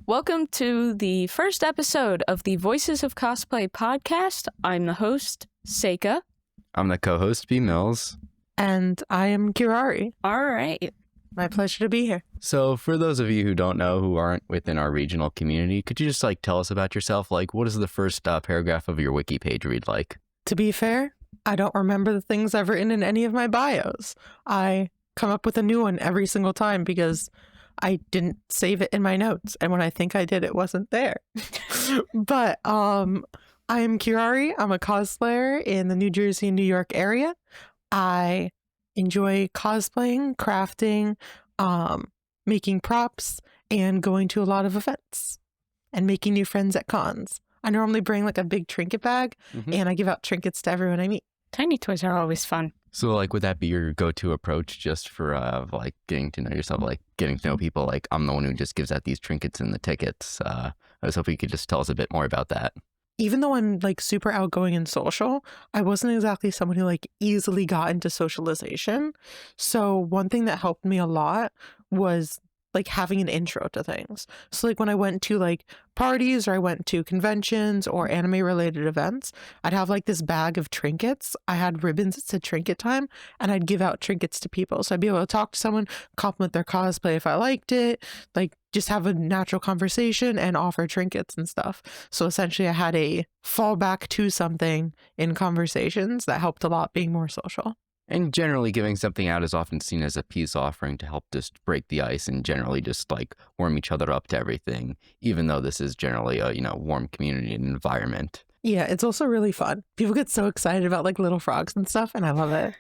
Welcome to the first episode of the Voices of Cosplay podcast. I'm the host, Seika. I'm the co-host, Bmills. And I am Kirahri. All right. My pleasure to be here. So for those of you who don't know, who aren't within our regional community, could you just tell us about yourself? What is the first paragraph of your wiki page read like? To be fair, I don't remember the things I've written in any of my bios. I come up with a new one every single time because I didn't save it in my notes. And when I think I did, it wasn't there. But I am Kirahri. I'm a cosplayer in the New Jersey and New York area. I enjoy cosplaying, crafting, making props, and going to a lot of events and making new friends at cons. I normally bring a big trinket bag and I give out trinkets to everyone I meet. Tiny toys are always fun. So would that be your go-to approach just for getting to know yourself, getting to know people? I'm the one who just gives out these trinkets and the tickets. I was hoping you could just tell us a bit more about that. Even though I'm super outgoing and social, I wasn't exactly someone who easily got into socialization. So one thing that helped me a lot was having an intro to things. So when I went to parties or I went to conventions or anime related events, I'd have this bag of trinkets. I had ribbons that said trinket time and I'd give out trinkets to people. So I'd be able to talk to someone, compliment their cosplay if I liked it, just have a natural conversation and offer trinkets and stuff. So essentially I had a fallback to something in conversations that helped a lot being more social. And generally giving something out is often seen as a peace offering to help just break the ice and generally just warm each other up to everything, even though this is generally a, warm community and environment. Yeah, it's also really fun. People get so excited about little frogs and stuff, and I love it.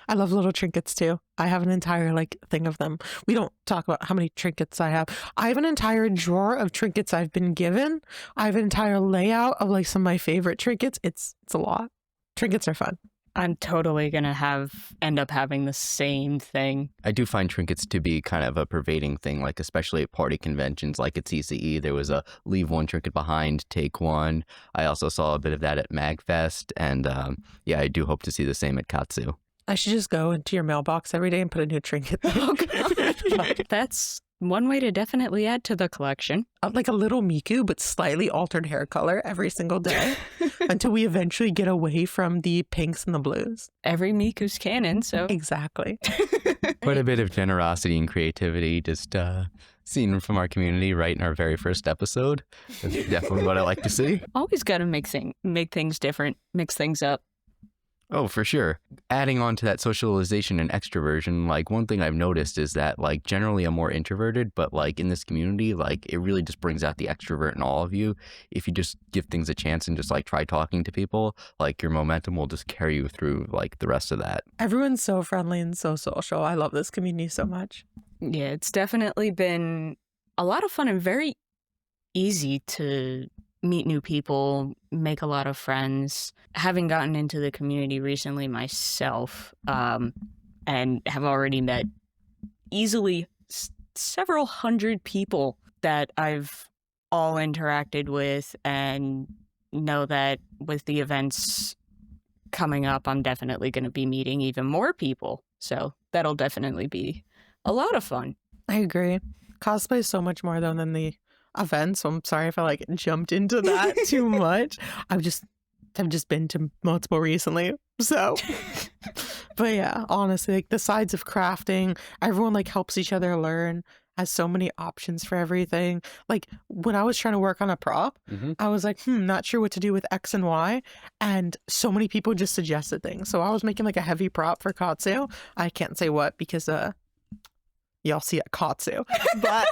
I love little trinkets too. I have an entire thing of them. We don't talk about how many trinkets I have. I have an entire drawer of trinkets I've been given. I have an entire layout of some of my favorite trinkets. It's a lot. Trinkets are fun. I'm totally going to end up having the same thing. I do find trinkets to be kind of a pervading thing, especially at party conventions at CCE. There was a leave one trinket behind, take one. I also saw a bit of that at MagFest. And I do hope to see the same at Katsu. I should just go into your mailbox every day and put a new trinket. Oh, God. That's one way to definitely add to the collection. A little Miku, but slightly altered hair color every single day until we eventually get away from the pinks and the blues. Every Miku's canon, so. Exactly. Quite a bit of generosity and creativity just seen from our community right in our very first episode. That's definitely what I like to see. Always got to make things different, mix things up. Oh, for sure. Adding on to that socialization and extroversion, one thing I've noticed is that generally I'm more introverted, but in this community, it really just brings out the extrovert in all of you. If you just give things a chance and just try talking to people, your momentum will just carry you through the rest of that. Everyone's so friendly and so social. I love this community so much. Yeah, it's definitely been a lot of fun and very easy to meet new people, make a lot of friends. Having gotten into the community recently myself, and have already met easily several hundred people that I've all interacted with, and know that with the events coming up, I'm definitely going to be meeting even more people. So that'll definitely be a lot of fun. I agree. Cosplay is so much more though than the events, so I'm sorry if I jumped into that too much. I've just been to multiple recently, so but yeah, honestly, the sides of crafting, everyone helps each other learn, has so many options for everything. When I was trying to work on a prop, I was not sure what to do with X and Y, and so many people just suggested things. So I was making a heavy prop for Katsu. I can't say what because y'all see at Katsu. But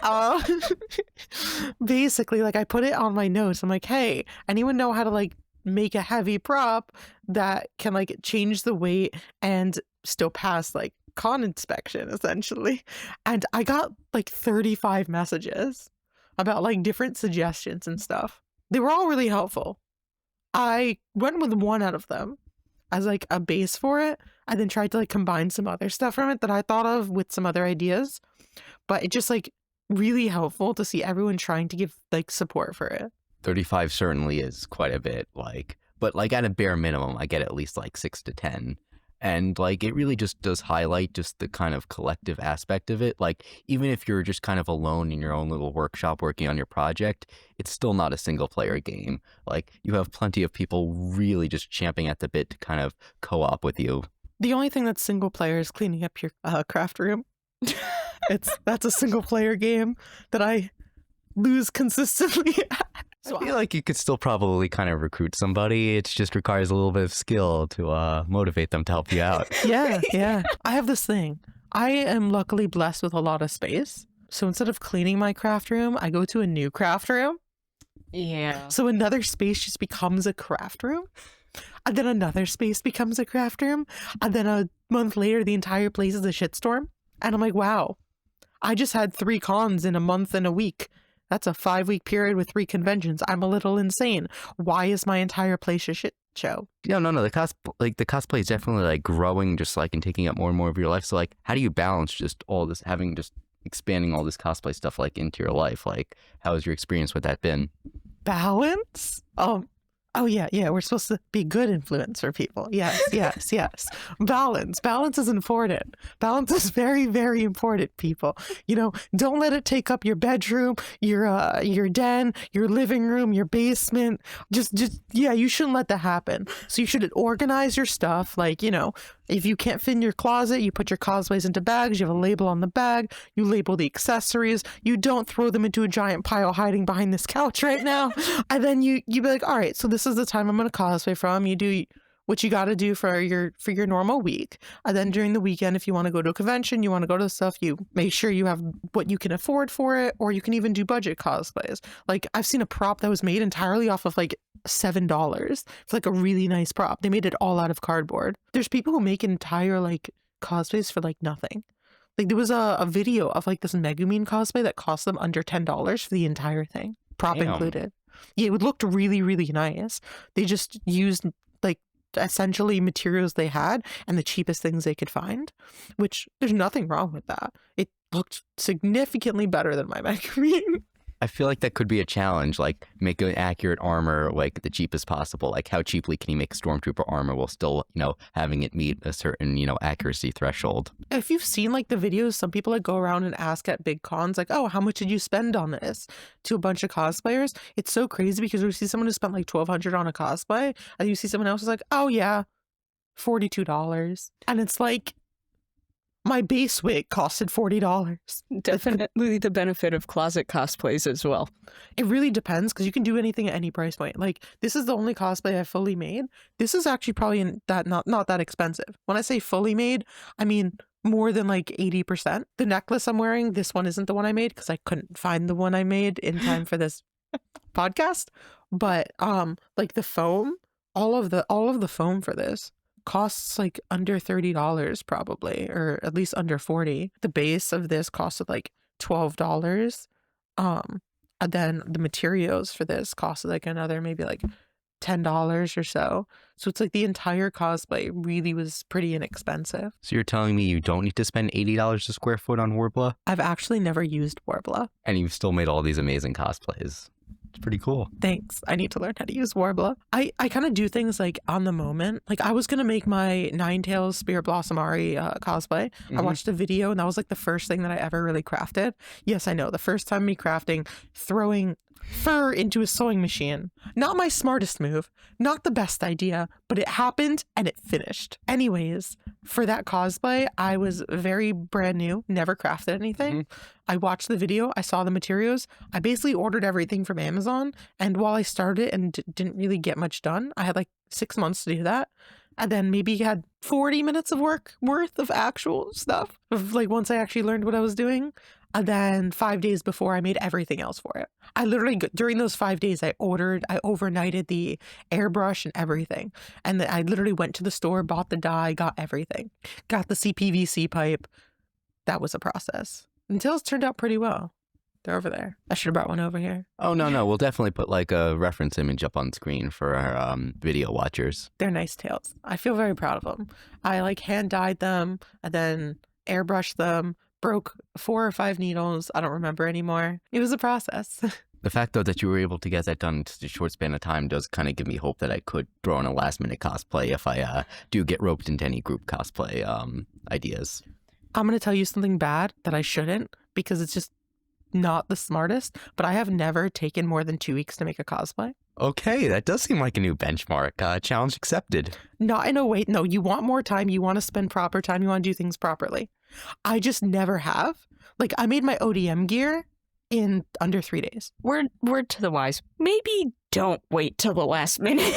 basically, I put it on my notes. I'm hey, anyone know how to make a heavy prop that can change the weight and still pass con inspection, essentially? And I got 35 messages about different suggestions and stuff. They were all really helpful. I went with one out of them as a base for it. I then tried to combine some other stuff from it that I thought of with some other ideas. But it just really helpful to see everyone trying to give support for it. 35 certainly is quite a bit, but at a bare minimum, I get at least 6 to 10 And like it really just does highlight just the kind of collective aspect of it. Like even if you're just kind of alone in your own little workshop working on your project, it's still not a single player game. Like you have plenty of people really just champing at the bit to kind of co-op with you. The only thing that's single player is cleaning up your craft room. That's a single player game that I lose consistently at. I feel like you could still probably kind of recruit somebody. It just requires a little bit of skill to motivate them to help you out. Yeah. I have this thing. I am luckily blessed with a lot of space. So instead of cleaning my craft room, I go to a new craft room. Yeah. So another space just becomes a craft room. And then another space becomes a craft room. And then a month later, the entire place is a shitstorm. And I'm like, wow, I just had 3 cons in a month and a week. That's a 5-week period with 3 conventions. I'm a little insane. Why is my entire place a shit show? No. The cosplay is definitely like growing, just like and taking up more and more of your life. So like, how do you balance just all this, having just expanding all this cosplay stuff like into your life? Like, how has your experience with that been? Balance? Oh yeah. We're supposed to be good influence for people. Yes. Balance is important. Balance is very, very important, people. You know, don't let it take up your bedroom, your den, your living room, your basement. You shouldn't let that happen. So you should organize your stuff. Like, you know, if you can't fit in your closet, you put your cosplays into bags. You have a label on the bag. You label the accessories. You don't throw them into a giant pile hiding behind this couch right now. And then you be like, all right, so this is the time I'm going to cosplay from. You do what you got to do for your normal week. And then during the weekend, if you want to go to a convention, you want to go to stuff, you make sure you have what you can afford for it, or you can even do budget cosplays. Like I've seen a prop that was made entirely off of like $7 for like a really nice prop. They made it all out of cardboard. There's people who make entire like cosplays for like nothing. Like there was a video of like this Megumin cosplay that cost them under $10 for the entire thing, prop Damn. included. Yeah, it looked really, really nice. They just used like essentially materials they had and the cheapest things they could find, which there's nothing wrong with that. It looked significantly better than my Megumin. I feel like that could be a challenge, like make an accurate armor like the cheapest possible. Like how cheaply can you make stormtrooper armor while still, you know, having it meet a certain, you know, accuracy threshold? If you've seen like the videos, some people like go around and ask at big cons, like, oh, how much did you spend on this, to a bunch of cosplayers. It's so crazy because we see someone who spent like $1,200 on a cosplay, and you see someone else who's like, oh yeah, $42. And it's like, my base wig costed $40. Definitely the benefit of closet cosplays as well. It really depends because you can do anything at any price point. Like this is the only cosplay I fully made. This is actually probably not that expensive. When I say fully made, I mean more than like 80%. The necklace I'm wearing, this one isn't the one I made because I couldn't find the one I made in time for this podcast. But like the foam, all of the foam for this costs like under $30 probably, or at least under 40. The base of this costed like $12. And then the materials for this costed like another maybe like $10 or so. So it's like the entire cosplay really was pretty inexpensive. So you're telling me you don't need to spend $80 a square foot on Worbla? I've actually never used Worbla. And you've still made all these amazing cosplays. It's pretty cool. Thanks. I need to learn how to use Worbla. I kind of do things like on the moment. Like I was going to make my Ninetales Spirit Blossom Ari cosplay. I watched a video and that was like the first thing that I ever really crafted. Yes, I know. The first time me crafting, throwing fur into a sewing machine. Not my smartest move. Not the best idea, but it happened and it finished. Anyways, for that cosplay, I was very brand new, never crafted anything. I watched the video, I saw the materials. I basically ordered everything from Amazon. And while I started and didn't really get much done, I had like 6 months to do that. And then maybe had 40 minutes of work worth of actual stuff. Of like once I actually learned what I was doing. And then 5 days before I made everything else for it. I literally, during those 5 days, I overnighted the airbrush and everything. And I literally went to the store, bought the dye, got everything. Got the CPVC pipe. That was a process. Until it's turned out pretty well. They're over there. I should have brought one over here. Oh, no. We'll definitely put like a reference image up on screen for our video watchers. They're nice tails. I feel very proud of them. I like hand dyed them and then airbrushed them. Broke 4 or 5 needles. I don't remember anymore. It was a process. The fact, though, that you were able to get that done in such a short span of time does kind of give me hope that I could throw in a last-minute cosplay if I do get roped into any group cosplay ideas. I'm going to tell you something bad that I shouldn't because it's just not the smartest, but I have never taken more than 2 weeks to make a cosplay. Okay, that does seem like a new benchmark. Challenge accepted. Not in a way. No, you want more time. You want to spend proper time. You want to do things properly. I just never have. Like, I made my ODM gear in under 3 days. Word to the wise. Maybe don't wait till the last minute.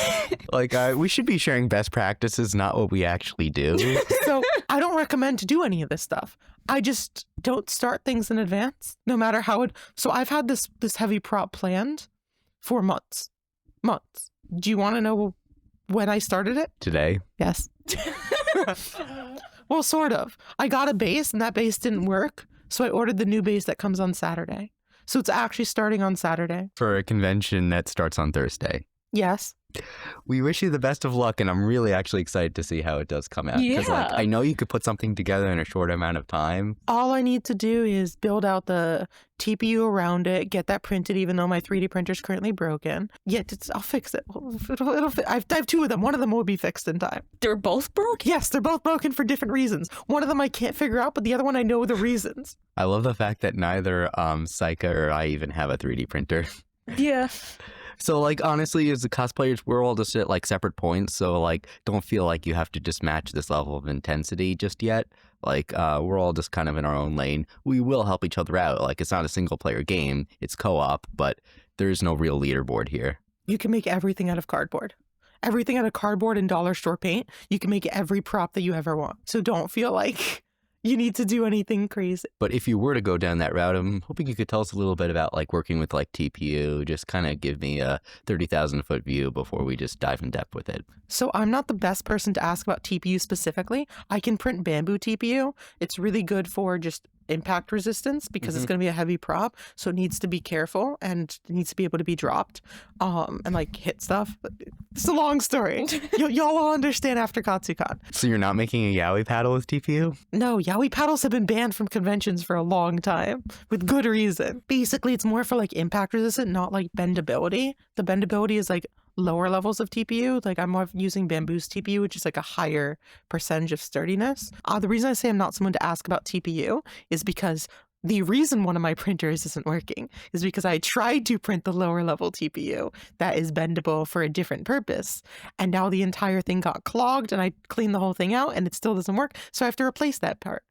Like, we should be sharing best practices, not what we actually do. So I don't recommend to do any of this stuff. I just don't start things in advance, no matter how it. So I've had this heavy prop planned for months. Do you want to know when I started it? Today? Yes. Well, sort of. I got a base and that base didn't work. So I ordered the new base that comes on Saturday. So it's actually starting on Saturday. For a convention that starts on Thursday. Yes. We wish you the best of luck, and I'm really actually excited to see how it does come out. Because like, Yeah. I know you could put something together in a short amount of time. All I need to do is build out the TPU around it, get that printed, even though my 3D printer is currently broken. Yeah, I'll fix it. I have 2 of them. One of them will be fixed in time. They're both broken? Yes, they're both broken for different reasons. One of them I can't figure out, but the other one I know the reasons. I love the fact that neither Seika or I even have a 3D printer. Yeah. So, like, honestly, as the cosplayers, we're all just at, like, separate points. So, like, don't feel like you have to just match this level of intensity just yet. Like, we're all just kind of in our own lane. We will help each other out. Like, it's not a single-player game. It's co-op, but there's no real leaderboard here. You can make everything out of cardboard. Everything out of cardboard and dollar store paint. You can make every prop that you ever want. So don't feel like you need to do anything crazy. But if you were to go down that route, I'm hoping you could tell us a little bit about, like, working with, like, TPU. Just kind of give me a 30,000-foot view before we just dive in depth with it. So I'm not the best person to ask about TPU specifically. I can print bamboo TPU. It's really good for just impact resistance because it's going to be a heavy prop. So it needs to be careful and it needs to be able to be dropped and like hit stuff. It's a long story. Y'all will understand after Katsucon. So you're not making a yaoi paddle with TPU? No, yaoi paddles have been banned from conventions for a long time with good reason. Basically, it's more for like impact resistant, not like bendability. The bendability is like lower levels of TPU. Like I'm more using bamboo's TPU, which is like a higher percentage of sturdiness. The reason I say I'm not someone to ask about TPU is because the reason one of my printers isn't working is because I tried to print the lower level TPU that is bendable for a different purpose. And now the entire thing got clogged and I cleaned the whole thing out and it still doesn't work. So I have to replace that part.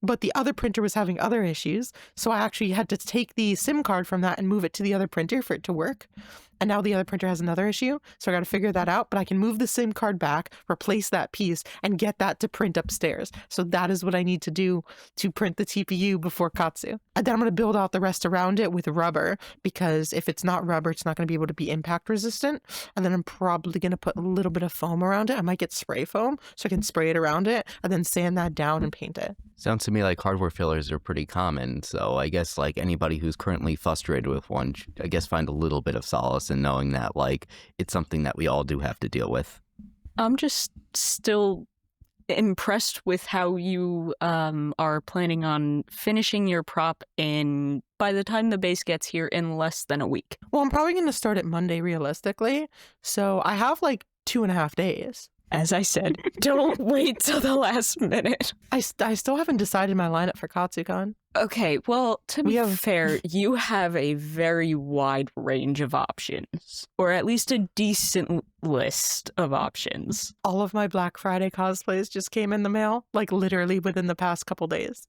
But the other printer was having other issues. So I actually had to take the SIM card from that and move it to the other printer for it to work. And now the other printer has another issue. So I got to figure that out. But I can move the SIM card back, replace that piece, and get that to print upstairs. So that is what I need to do to print the TPU before Katsu. And then I'm going to build out the rest around it with rubber, because if it's not rubber, it's not going to be able to be impact resistant. And then I'm probably going to put a little bit of foam around it. I might get spray foam so I can spray it around it and then sand that down and paint it. Sounds to me like hardware fillers are pretty common, so I guess like anybody who's currently frustrated with one, I guess find a little bit of solace in knowing that like it's something that we all do have to deal with. I'm just still impressed with how you are planning on finishing your prop by the time the base gets here in less than a week. Well, I'm probably going to start it Monday realistically. So I have like 2.5 days. As I said, don't wait till the last minute. I still haven't decided my lineup for Katsucon. Okay, well, to be fair, you have a very wide range of options, or at least a decent list of options. All of my Black Friday cosplays just came in the mail, like literally within the past couple days.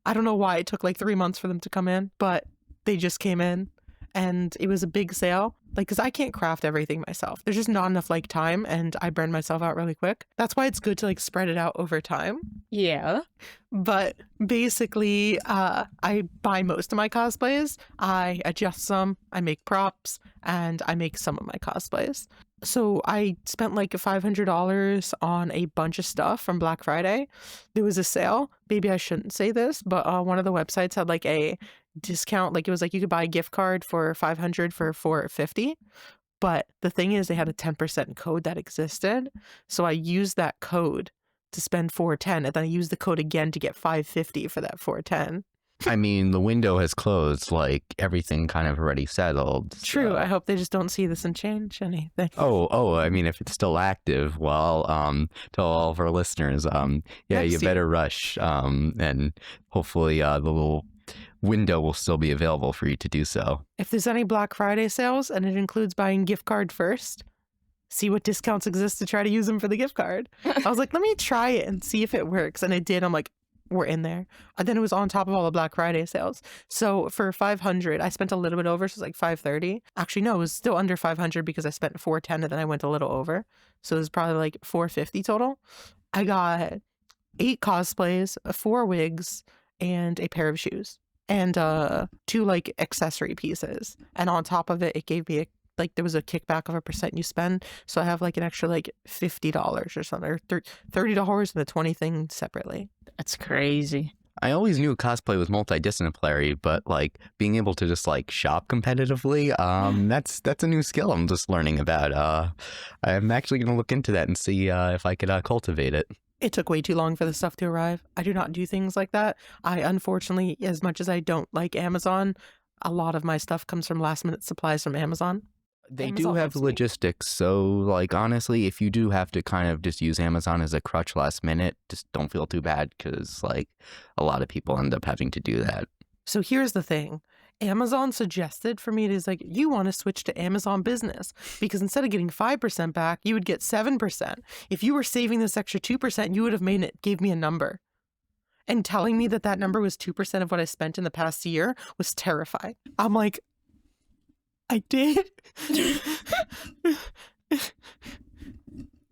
I don't know why it took like 3 months for them to come in, but they just came in. And it was a big sale, like, because I can't craft everything myself. There's just not enough, like, time, and I burn myself out really quick. That's why it's good to, like, spread it out over time. Yeah. But basically, I buy most of my cosplays. I adjust some, I make props, and I make some of my cosplays. So I spent like $500 on a bunch of stuff from Black Friday. There was a sale. Maybe I shouldn't say this, but one of the websites had like a discount. Like it was like you could buy a gift card for $500 for $450. But the thing is, they had a 10% code that existed. So I used that code to spend $410, and then I used the code again to get $550 for that $410. I mean, the window has closed, like everything kind of already settled. True. So. I hope they just don't see this and change anything. Oh, I mean, if it's still active, well, to all of our listeners, yeah, you Next year. better rush, and hopefully, the little window will still be available for you to do so. If there's any Black Friday sales and it includes buying gift card first, see what discounts exist to try to use them for the gift card. I was like, let me try it and see if it works. And it did. I'm like, we're in there. And then it was on top of all the Black Friday sales. So for 500, I spent a little bit over. So it's like 530. Actually, no, it was still under 500 because I spent 410 and then I went a little over. So it was probably like 450 total. I got 8 cosplays, 4 wigs, and a pair of shoes. And 2 like accessory pieces. And on top of it, it gave me there was a kickback of a percent you spend. So I have like an extra like $50 or something, or $30 and the 20 thing separately. That's crazy. I always knew cosplay was multidisciplinary, but like being able to just like shop competitively, that's a new skill I'm just learning about. I'm actually going to look into that and see if I could cultivate it. It took way too long for the stuff to arrive. I do not do things like that. I unfortunately, as much as I don't like Amazon, a lot of my stuff comes from last minute supplies from Amazon. They Amazon do have loves me. logistics, so like honestly, if you do have to kind of just use Amazon as a crutch last minute, just don't feel too bad because like a lot of people end up having to do that. So here's the thing. Amazon suggested for me it is like, you want to switch to Amazon Business because instead of getting 5% back, you would get 7%. If you were saving this extra 2%, you would have gave me a number. And telling me that number was 2% of what I spent in the past year was terrifying. I'm like, I did?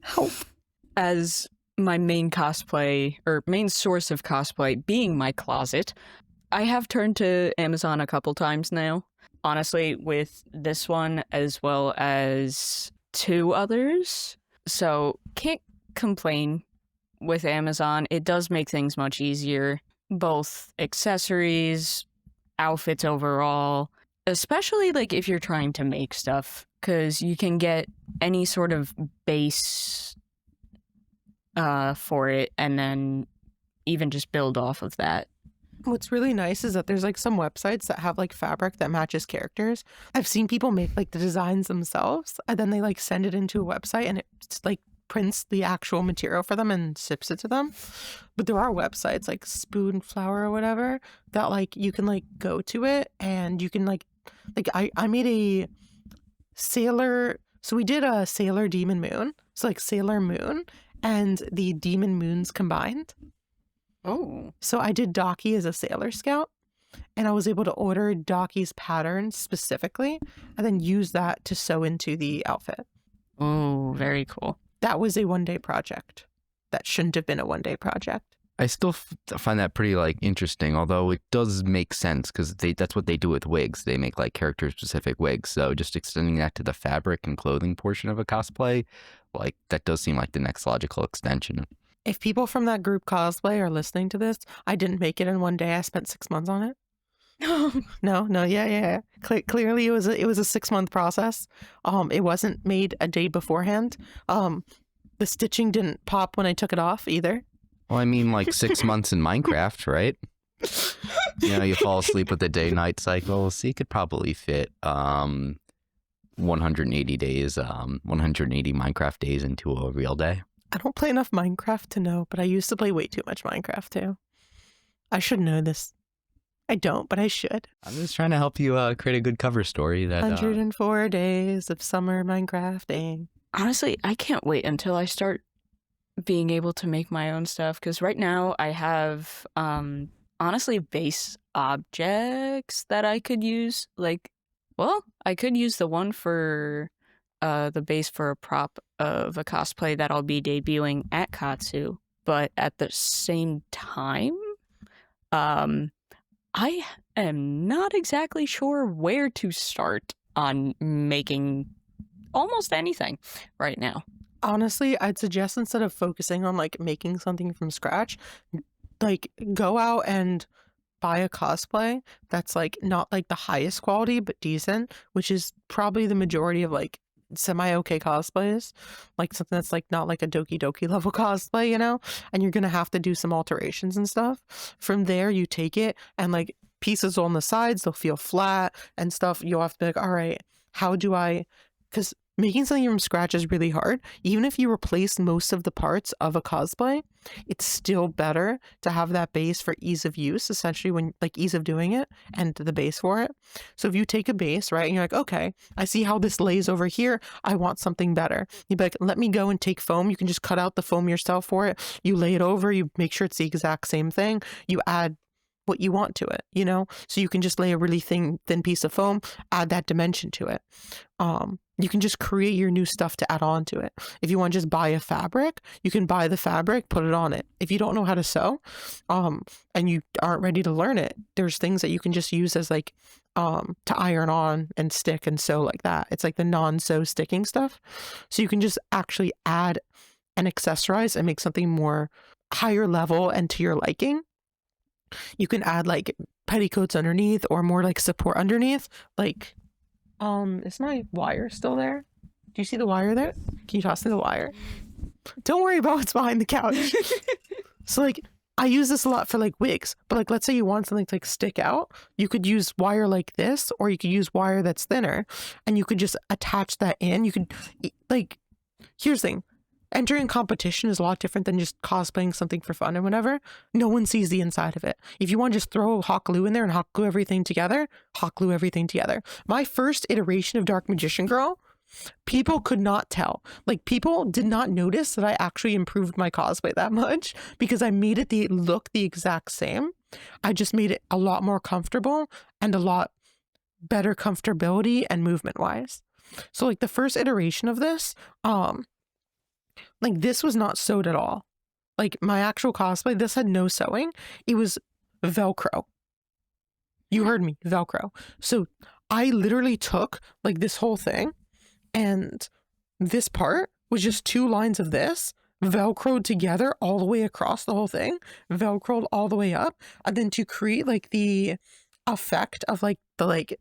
Help. As my main cosplay, or main source of cosplay being my closet, I have turned to Amazon a couple times now. Honestly, with this one as well as 2 others. So can't complain with Amazon. It does make things much easier. Both accessories, outfits overall, especially like if you're trying to make stuff, because you can get any sort of base for it and then even just build off of that. What's really nice is that there's like some websites that have like fabric that matches characters. I've seen people make like the designs themselves and then they like send it into a website and it's like prints the actual material for them and ships it to them. But there are websites like Spoonflower or whatever that like you can like go to it and you can like I made a Sailor. So we did a Sailor Demon Moon. So like Sailor Moon and the Demon Moons combined. Oh. So I did Docky as a Sailor Scout and I was able to order Docky's pattern specifically and then use that to sew into the outfit. Oh, very cool. That was a one-day project. That shouldn't have been a one-day project. I still find that pretty like interesting, although it does make sense because that's what they do with wigs. They make like character specific wigs. So just extending that to the fabric and clothing portion of a cosplay, like that does seem like the next logical extension. If people from that group Cosplay are listening to this, I didn't make it in one day. I spent 6 months on it. No, yeah. Clearly, it was a 6-month process. It wasn't made a day beforehand. The stitching didn't pop when I took it off either. Well, I mean, like 6 months in Minecraft, right? You know, you fall asleep with the day-night cycle, so you could probably fit 180 days, 180 Minecraft days into a real day. I don't play enough Minecraft to know, but I used to play way too much Minecraft too. I should know this. I don't, but I should. I'm just trying to help you create a good cover story. That 104 days of summer Minecrafting. Honestly, I can't wait until I start being able to make my own stuff, because right now I have honestly base objects that I could use. Like, well, I could use the one for the base for a prop of a cosplay that I'll be debuting at Katsu, but at the same time, I am not exactly sure where to start on making almost anything right now. Honestly, I'd suggest instead of focusing on like making something from scratch, like go out and buy a cosplay that's like not like the highest quality but decent, which is probably the majority of like semi-okay cosplays, like something that's like not like a Doki Doki level cosplay, you know, and you're gonna have to do some alterations and stuff. From there, you take it and like pieces on the sides, they'll feel flat and stuff. You'll have to be like, all right, how do I, because making something from scratch is really hard. Even if you replace most of the parts of a cosplay, it's still better to have that base for ease of use, essentially, when like ease of doing it and the base for it. So if you take a base, right, and you're like, okay, I see how this lays over here. I want something better. You'd be like, let me go and take foam. You can just cut out the foam yourself for it. You lay it over, you make sure it's the exact same thing. You add what you want to it, you know? So you can just lay a really thin piece of foam, add that dimension to it. You can just create your new stuff to add on to it. If you want to just buy a fabric, you can buy the fabric, put it on it. If you don't know how to sew, and you aren't ready to learn it, there's things that you can just use as like, to iron on and stick and sew like that. It's like the non-sew sticking stuff. So you can just actually add and accessorize and make something more higher level and to your liking. You can add like petticoats underneath or more like support underneath. Like, is my wire still there? Do you see the wire there? Can you toss me the wire? Don't worry about what's behind the couch. So like, I use this a lot for like wigs, but like, let's say you want something to like stick out. You could use wire like this, or you could use wire that's thinner and you could just attach that in. You could like, here's the thing. Entering competition is a lot different than just cosplaying something for fun or whatever. No one sees the inside of it. If you want to just throw hot glue in there and hot glue everything together, hot glue everything together. My first iteration of Dark Magician Girl, people could not tell. Like, people did not notice that I actually improved my cosplay that much because I made it look the exact same. I just made it a lot more comfortable and a lot better comfortability and movement wise. So like the first iteration of this, like this was not sewed at all. Like my actual cosplay, this had no sewing. It was Velcro. You heard me, Velcro. So I literally took like this whole thing and this part was just 2 lines of this Velcroed together all the way across the whole thing, Velcroed all the way up. And then to create like the effect of like the, like,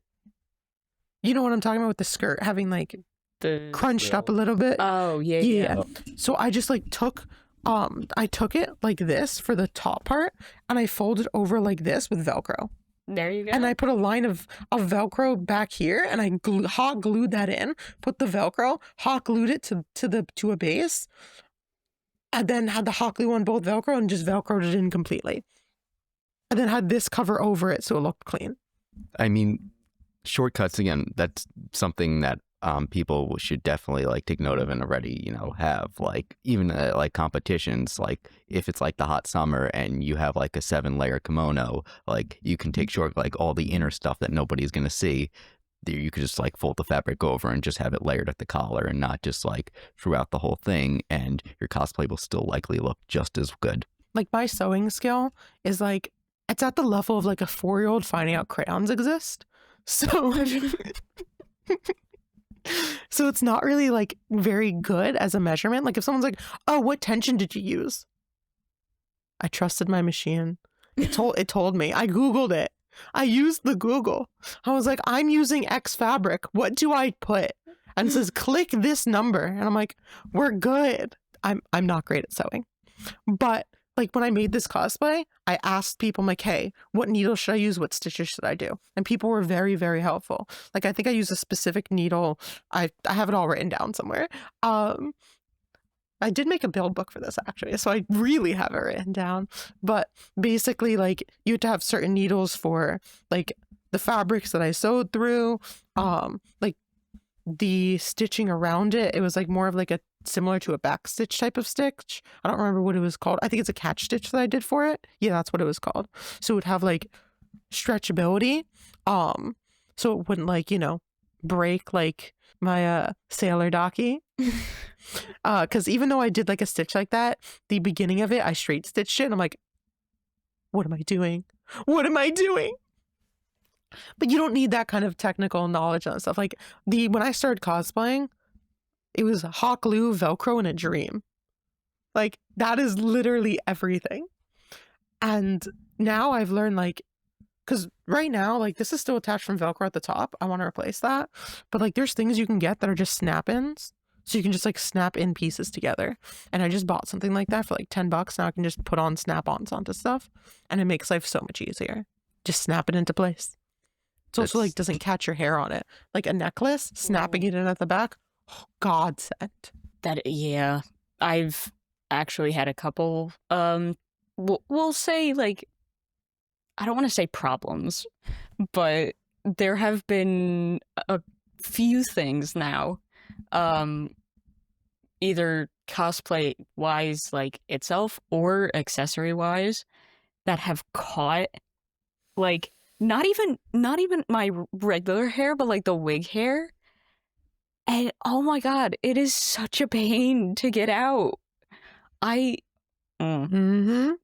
you know what I'm talking about with the skirt having like The crunched up a little bit. Oh yeah. Yeah. So I just like took it like this for the top part and I folded over like this with Velcro. There you go. And I put a line of Velcro back here and I hot glued that in, put the Velcro, hot glued it to a base, and then had the hot glue on both Velcro and just Velcroed it in completely. And then had this cover over it so it looked clean. I mean, shortcuts, again, that's something that people should definitely like take note of and already, you know, have like even like competitions, like if it's like the hot summer and you have like a 7-layer kimono, like you can take short like all the inner stuff that nobody's gonna see. You could just like fold the fabric over and just have it layered at the collar and not just like throughout the whole thing, and your cosplay will still likely look just as good. Like my sewing skill is like, it's at the level of like a 4-year-old finding out crayons exist. So so it's not really like very good as a measurement. Like if someone's like, oh, what tension did you use? I trusted my machine. It told me. I Googled it. I used the Google. I was like, I'm using X fabric. What do I put? And it says, click this number. And I'm like, we're good. I'm not great at sewing. But like when I made this cosplay, I asked people, I'm like, hey, what needle should I use? What stitches should I do? And people were very, very helpful. Like I think I used a specific needle. I have it all written down somewhere. I did make a build book for this actually, so I really have it written down. But basically, like you have to have certain needles for like the fabrics that I sewed through, like the stitching around it. It was like more of like a similar to a back stitch type of stitch. I don't remember what it was called. I think it's a catch stitch that I did for it. Yeah, that's what it was called. So it would have like stretchability, so it wouldn't like, you know, break like my sailor docky. Because even though I did like a stitch like that, the beginning of it I straight stitched it and I'm like, what am I doing? What am I doing? But you don't need that kind of technical knowledge on stuff. Like when I started cosplaying, it was hot glue, Velcro, and a dream. Like that is literally everything. And now I've learned like Because right now, like, this is still attached from Velcro at the top. I want to replace that. But like, there's things you can get that are just snap-ins. So you can just like snap in pieces together. And I just bought something like that for like $10. Now I can just put on snap-ons onto stuff. And it makes life so much easier. Just snap it into place. It's also like doesn't catch your hair on it. Like a necklace, snapping it in at the back. Oh, godsend. Yeah. I've actually had a couple, we'll say like, I don't want to say problems, but there have been a few things now, either cosplay wise, like itself, or accessory wise, that have caught, like, not even my regular hair, but like the wig hair. And oh my god, it is such a pain to get out. The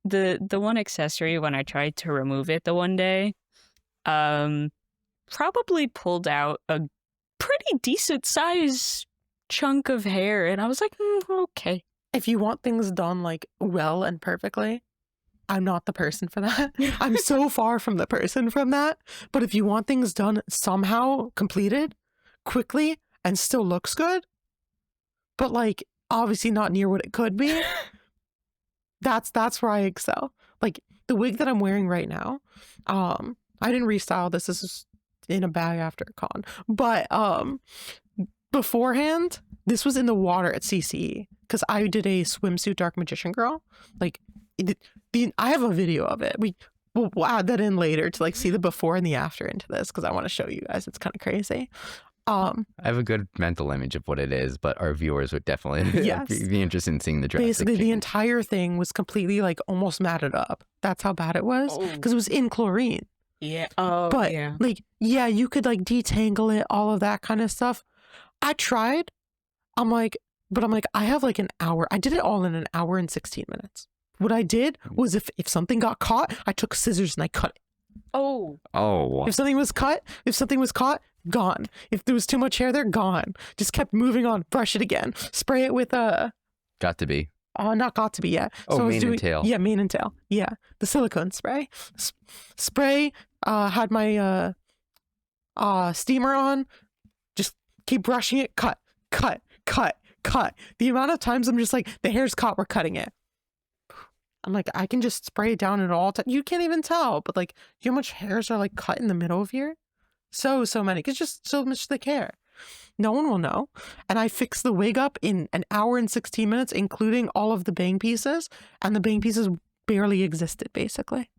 one accessory, when I tried to remove it the one day, probably pulled out a pretty decent size chunk of hair, and I was like, okay. If you want things done like well and perfectly, I'm not the person for that. I'm so far from the person from that. But if you want things done somehow completed quickly and still looks good, but like obviously not near what it could be, that's where I excel. Like the wig that I'm wearing right now, I didn't restyle this. This is in a bag after a con. But beforehand, this was in the water at CCE because I did a swimsuit Dark Magician Girl. Like I have a video of it. We'll add that in later to like see the before and the after into this because I want to show you guys. It's kind of crazy. I have a good mental image of what it is, but our viewers would definitely be interested in seeing the drastic Basically, the change. entire thing was completely like almost matted up. That's how bad it was because it was in chlorine. Yeah. Oh, but yeah. like, yeah, you could like detangle it, all of that kind of stuff. I tried. I'm like, I have like an hour. I did it all in an hour and 16 minutes. What I did was if something got caught, I took scissors and I cut it. Oh. If something was caught, gone. If there was too much hair there, gone. Just kept moving on. Brush it again. Spray it with Got to be. Not got to be yet. Oh, so mane and tail. Yeah, mane and tail. Yeah, the silicone spray. Spray. Had my steamer on. Just keep brushing it. Cut. The amount of times I'm just like, the hair's caught, we're cutting it. I'm like, I can just spray it down at all time. You can't even tell, but like, you know how much hairs are like cut in the middle of here? So many. It's just so much thick hair. No one will know. And I fixed the wig up in an hour and 16 minutes, including all of the bang pieces. And the bang pieces barely existed, basically.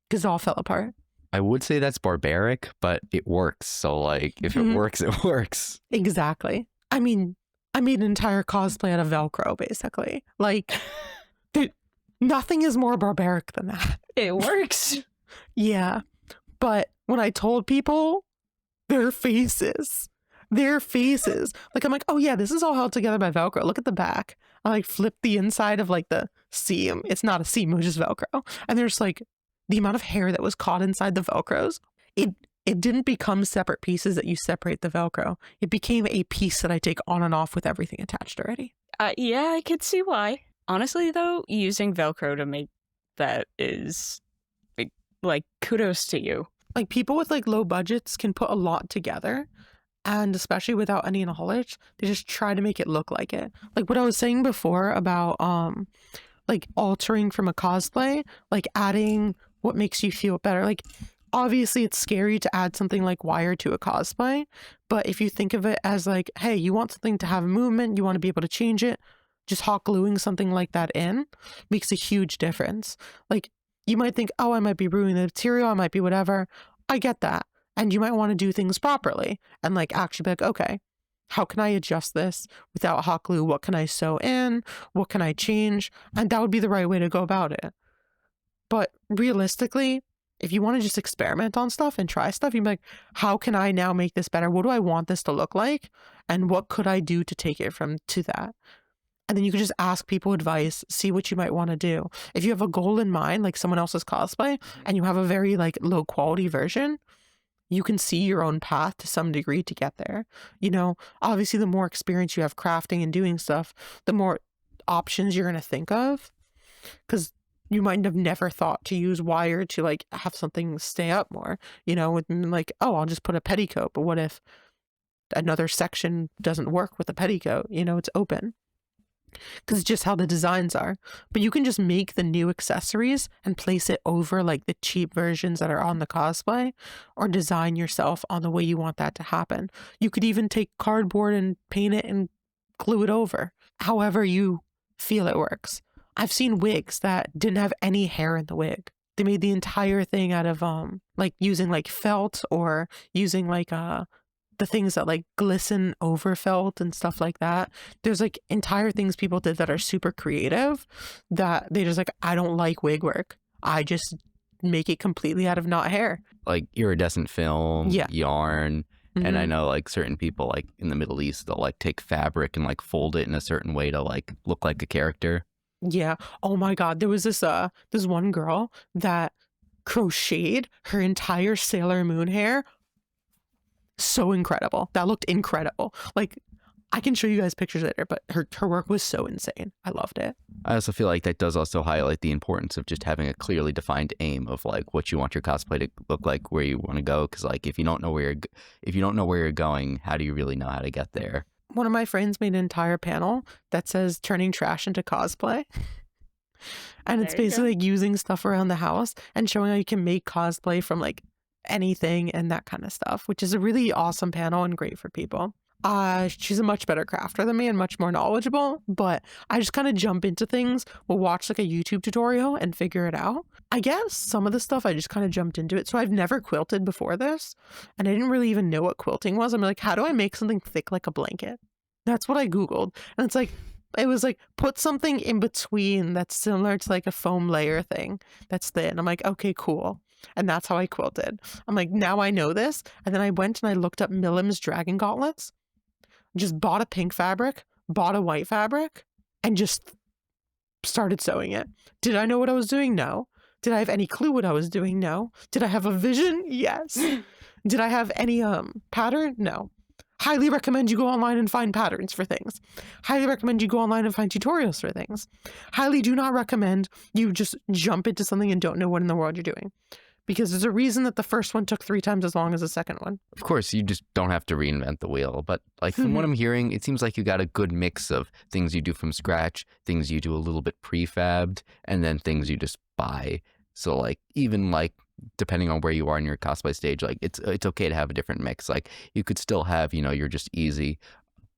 Because it all fell apart. I would say that's barbaric, but it works. So like, if it works, it works. Exactly. I mean, I made an entire cosplay out of Velcro, basically. Like, nothing is more barbaric than that. It works. Yeah. But when I told people, their faces, like, I'm like, oh yeah, this is all held together by Velcro. Look at the back. I like flipped the inside of like the seam. It's not a seam, it was just Velcro. And there's like the amount of hair that was caught inside the Velcros. It didn't become separate pieces that you separate the Velcro. It became a piece that I take on and off with everything attached already. Yeah, I could see why. Honestly, though, using Velcro to make that is like kudos to you. Like people with like low budgets can put a lot together, and especially without any knowledge, they just try to make it look like it. Like what I was saying before about like altering from a cosplay, like adding what makes you feel better. Like obviously it's scary to add something like wire to a cosplay, but if you think of it as like, hey, you want something to have movement, you want to be able to change it, just hot gluing something like that in makes a huge difference. Like you might think, oh, I might be ruining the material, I might be whatever. I get that. And you might want to do things properly and like actually be like, okay, how can I adjust this without hot glue? What can I sew in? What can I change? And that would be the right way to go about it. But realistically, if you want to just experiment on stuff and try stuff, you'd be like, how can I now make this better? What do I want this to look like? And what could I do to take it from to that? And then you could just ask people advice, see what you might want to do. If you have a goal in mind, like someone else's cosplay, and you have a very like low quality version, you can see your own path to some degree to get there. You know, obviously the more experience you have crafting and doing stuff, the more options you're going to think of. Because you might have never thought to use wire to like have something stay up more, with like, oh, I'll just put a petticoat. But what if another section doesn't work with a petticoat? It's open. Because it's just how the designs are. But you can just make the new accessories and place it over like the cheap versions that are on the cosplay, or design yourself on the way you want that to happen. You could even take cardboard and paint it and glue it over. However you feel it works. I've seen wigs that didn't have any hair in the wig. They made the entire thing out of like using like felt, or using like the things that like glisten over felt and stuff like that. There's like entire things people did that are super creative, that they just like, I don't like wig work, I just make it completely out of not hair. Like iridescent film, Yeah. yarn. And I know like certain people like in the Middle East, they'll like take fabric and like fold it in a certain way to like look like a character. Yeah. Oh my God. There was this one girl that crocheted her entire Sailor Moon hair. So incredible. That looked incredible. Like, I can show you guys pictures later, but her work was so insane. I loved it. I also feel like that does also highlight the importance of just having a clearly defined aim of like what you want your cosplay to look like, where you want to go. Because like if you don't know where you're going, how do you really know how to get there? One of my friends made an entire panel that says turning trash into cosplay. And it's basically like using stuff around the house and showing how you can make cosplay from like anything and that kind of stuff, which is a really awesome panel and great for people. She's a much better crafter than me and much more knowledgeable, but I just kind of jump into things. We'll watch like a YouTube tutorial and figure it out. I guess some of the stuff I just kind of jumped into it. So I've never quilted before this, and I didn't really even know what quilting was. I'm like, how do I make something thick like a blanket? That's what I Googled. And it was like, put something in between that's similar to like a foam layer thing that's thin. I'm like, okay, cool. And that's how I quilted. I'm like, now I know this. And then I went and I looked up Millim's dragon gauntlets, just bought a pink fabric, bought a white fabric, and just started sewing it. Did I know what I was doing? No. Did I have any clue what I was doing? No. Did I have a vision? Yes. Did I have any pattern? No. Highly recommend you go online and find patterns for things. Highly recommend you go online and find tutorials for things. Highly do not recommend you just jump into something and don't know what in the world you're doing. Because there's a reason that the first one took 3 times as long as the second one. Of course, you just don't have to reinvent the wheel. But like from what I'm hearing, it seems like you got a good mix of things you do from scratch, things you do a little bit prefabbed, and then things you just buy. So like even like depending on where you are in your cosplay stage, like it's okay to have a different mix. Like you could still have, your just easy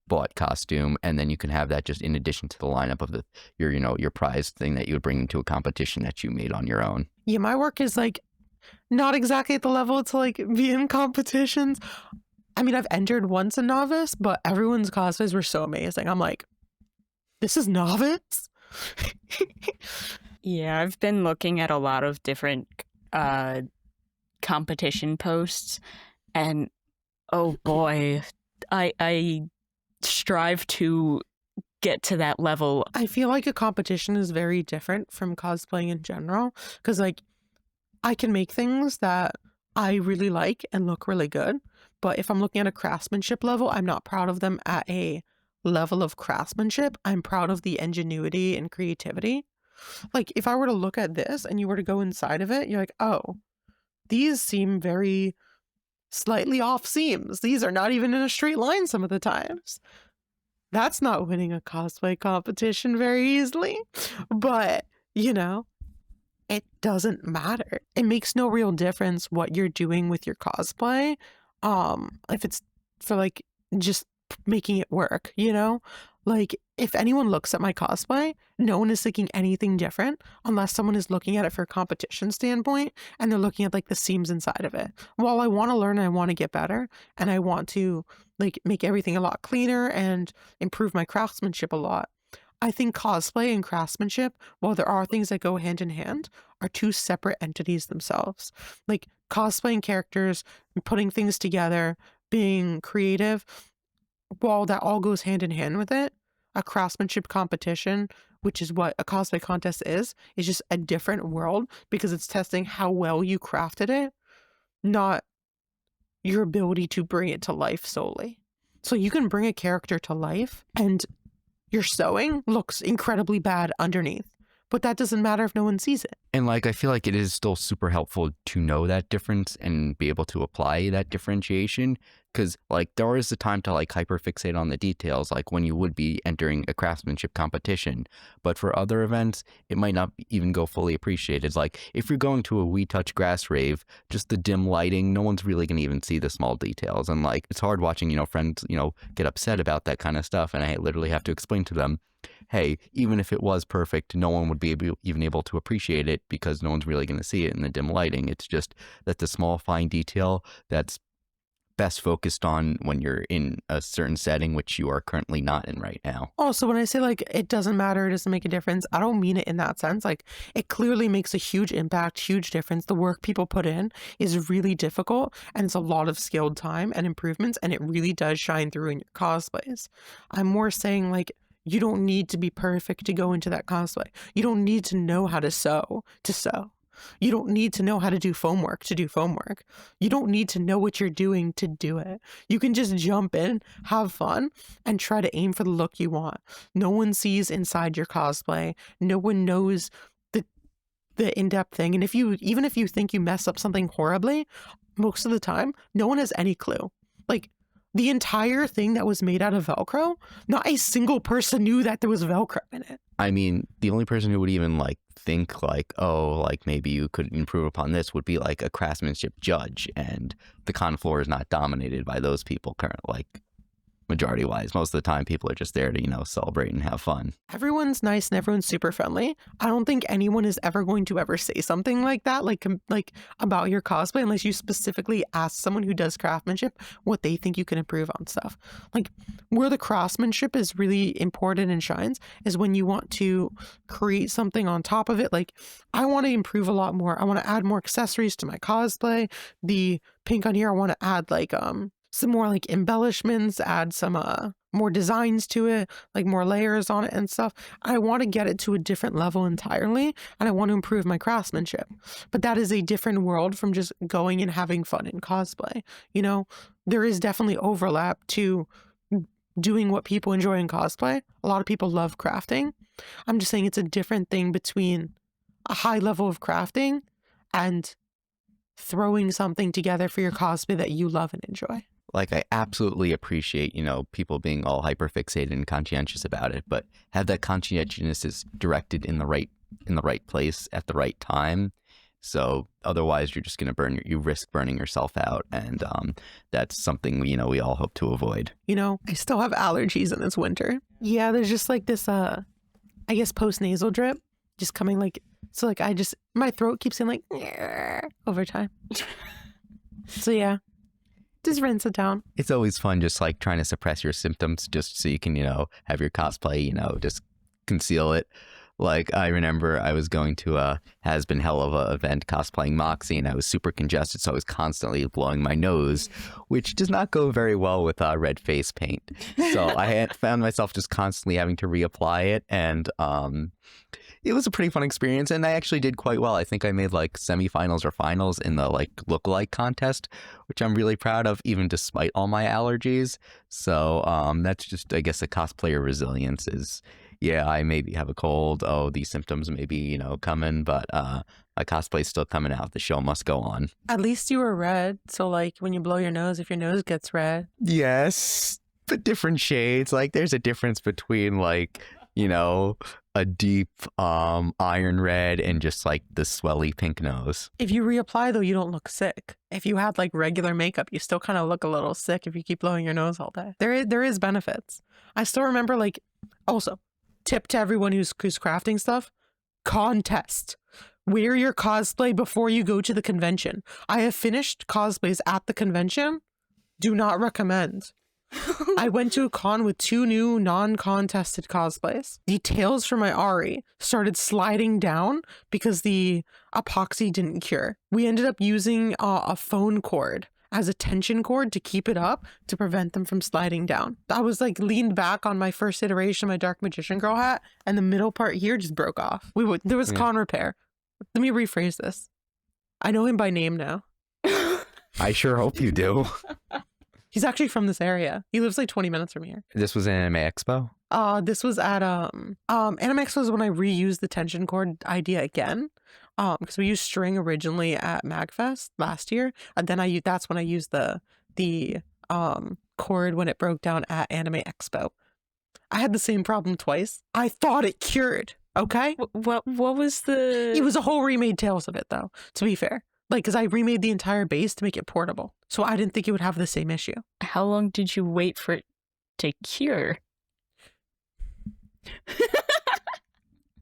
bought costume, and then you can have that just in addition to the lineup of your prize thing that you would bring into a competition that you made on your own. Yeah, my work is like not exactly at the level to like be in competitions. I mean, I've entered once in novice, but everyone's cosplays were so amazing. I'm like, this is novice? Yeah, I've been looking at a lot of different competition posts, and oh boy, I strive to get to that level. I feel like a competition is very different from cosplaying in general, because like I can make things that I really like and look really good, but if I'm looking at a craftsmanship level, I'm not proud of them at a level of craftsmanship. I'm proud of the ingenuity and creativity. Like if I were to look at this and you were to go inside of it, you're like, oh, these seem very slightly off seams. These are not even in a straight line some of the times. That's not winning a cosplay competition very easily, but it doesn't matter. It makes no real difference what you're doing with your cosplay. If it's for like just making it work, like if anyone looks at my cosplay, no one is thinking anything different unless someone is looking at it for a competition standpoint and they're looking at like the seams inside of it. While I want to learn, I want to get better, and I want to like make everything a lot cleaner and improve my craftsmanship a lot. I think cosplay and craftsmanship, while there are things that go hand in hand, are 2 separate entities themselves. Like cosplaying characters, putting things together, being creative, while that all goes hand in hand with it, a craftsmanship competition, which is what a cosplay contest is just a different world because it's testing how well you crafted it, not your ability to bring it to life solely. So you can bring a character to life and your sewing looks incredibly bad underneath, but that doesn't matter if no one sees it. And like, I feel like it is still super helpful to know that difference and be able to apply that differentiation. Because like there is a time to like hyperfixate on the details, like when you would be entering a craftsmanship competition. But for other events, it might not even go fully appreciated. Like if you're going to a We Touch Grass rave, just the dim lighting, no one's really going to even see the small details. And like it's hard watching, friends, get upset about that kind of stuff. And I literally have to explain to them, hey, even if it was perfect, no one would be even able to appreciate it because no one's really going to see it in the dim lighting. It's just that the small fine detail that's best focused on when you're in a certain setting, which you are currently not in right now. Also, when I say like it doesn't matter, it doesn't make a difference, I don't mean it in that sense. Like it clearly makes a huge impact, huge difference. The work people put in is really difficult and it's a lot of skilled time and improvements, and it really does shine through in your cosplays. I'm more saying like you don't need to be perfect to go into that cosplay. You don't need to know how to sew to sew. You don't need to know how to do foam work to do foam work. You don't need to know what you're doing to do it. You can just jump in, have fun, and try to aim for the look you want. No one sees inside your cosplay. No one knows the in-depth thing. And even if you think you mess up something horribly, most of the time, no one has any clue. Like the entire thing that was made out of Velcro, not a single person knew that there was Velcro in it. I mean, the only person who would even like think like, oh, like maybe you could improve upon this would be like a craftsmanship judge, and the con floor is not dominated by those people currently, like majority wise. Most of the time people are just there to, celebrate and have fun. Everyone's nice and everyone's super friendly. I don't think anyone is ever going to ever say something like that, like about your cosplay, unless you specifically ask someone who does craftsmanship what they think you can improve on stuff. Like where the craftsmanship is really important and shines is when you want to create something on top of it. Like I want to improve a lot more. I want to add more accessories to my cosplay. The pink on here, I want to add like some more like embellishments, add some more designs to it, like more layers on it and stuff. I want to get it to a different level entirely, and I want to improve my craftsmanship. But that is a different world from just going and having fun in cosplay. There is definitely overlap to doing what people enjoy in cosplay. A lot of people love crafting. I'm just saying it's a different thing between a high level of crafting and throwing something together for your cosplay that you love and enjoy. Like I absolutely appreciate, people being all hyperfixated and conscientious about it, but have that conscientiousness directed in the right place at the right time. So otherwise you're just going to you risk burning yourself out. And that's something, we all hope to avoid. I still have allergies in this winter. Yeah, there's just like this, I guess post-nasal drip just coming like, so like my throat keeps saying like, over time. So yeah. Just rinse it down. It's always fun just like trying to suppress your symptoms just so you can, have your cosplay, just conceal it. Like I remember I was going to a has-been hell of a event cosplaying Moxie, and I was super congested, so I was constantly blowing my nose, which does not go very well with red face paint. So I had found myself just constantly having to reapply it, and it was a pretty fun experience, and I actually did quite well. I think I made like semifinals or finals in the like lookalike contest, which I'm really proud of, even despite all my allergies. So that's just, I guess, a cosplayer resilience is, yeah, I maybe have a cold. Oh, these symptoms may be, coming, but my cosplay's still coming out. The show must go on. At least you were red. So like when you blow your nose, if your nose gets red. Yes, but different shades. Like there's a difference between like, a deep iron red and just like the swelly pink nose. If you reapply though, you don't look sick. If you had like regular makeup, you still kind of look a little sick if you keep blowing your nose all day. There is benefits. I still remember like, also tip to everyone who's crafting stuff, contest. Wear your cosplay before you go to the convention. I have finished cosplays at the convention. Do not recommend. I went to a con with 2 new non-contested cosplays. The tails for my Ari started sliding down because the epoxy didn't cure. We ended up using a phone cord as a tension cord to keep it up to prevent them from sliding down. I was like leaned back on my first iteration of my Dark Magician Girl hat, and the middle part here just broke off. There was con repair. Let me rephrase this. I know him by name now. I sure hope you do. He's actually from this area. He lives like 20 minutes from here. This was an Anime Expo? This was at Animex was when I reused the tension cord idea again. Because we used string originally at MagFest last year, and then that's when I used the cord when it broke down at Anime Expo. I had the same problem twice. I thought it cured. Okay. What was the? It was a whole remade Tales of it, though, to be fair. Like, because I remade the entire base to make it portable. So I didn't think it would have the same issue. How long did you wait for it to cure?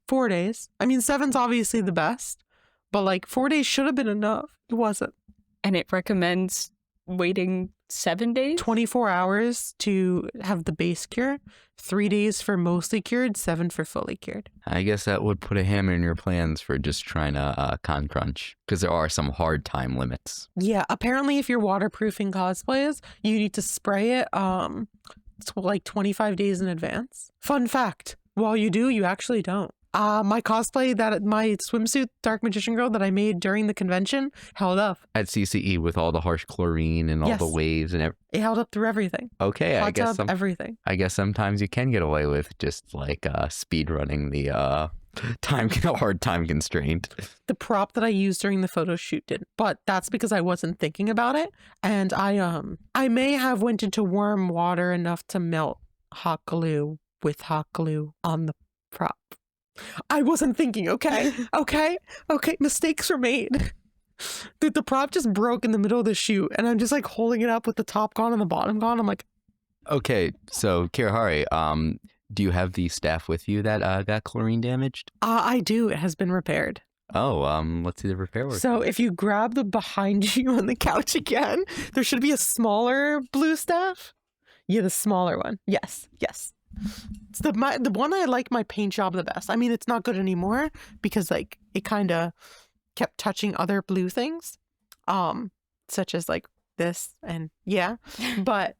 4 days. I mean, 7's obviously the best, but like 4 days should have been enough. It wasn't. And it recommends waiting 7 days? 24 hours to have the base cure, 3 days for mostly cured, 7 for fully cured. I guess that would put a hammer in your plans for just trying to con crunch, because there are some hard time limits. Yeah, apparently if you're waterproofing cosplays, you need to spray it like 25 days in advance. Fun fact, while you do, you actually don't. My cosplay, my swimsuit Dark Magician Girl that I made during the convention held up. At CCE with all the harsh chlorine and all the waves and everything. It held up through everything. Okay, Hot tub, everything. I guess sometimes you can get away with just like speed running the hard time constraint. The prop that I used during the photo shoot didn't, but that's because I wasn't thinking about it, and I may have went into warm water enough to melt hot glue with hot glue on the prop. I wasn't thinking, okay? Mistakes were made. Dude, the prop just broke in the middle of the shoot, and I'm just like holding it up with the top gone and the bottom gone. I'm like, okay, so Kirahri, do you have the staff with you that got chlorine damaged? I do. It has been repaired. Oh, let's see the repair work. So if you grab the behind you on the couch again, there should be a smaller blue staff. Yeah, the smaller one. Yes. It's the one I like my paint job the best. I mean, it's not good anymore because like it kind of kept touching other blue things, such as like this and yeah. But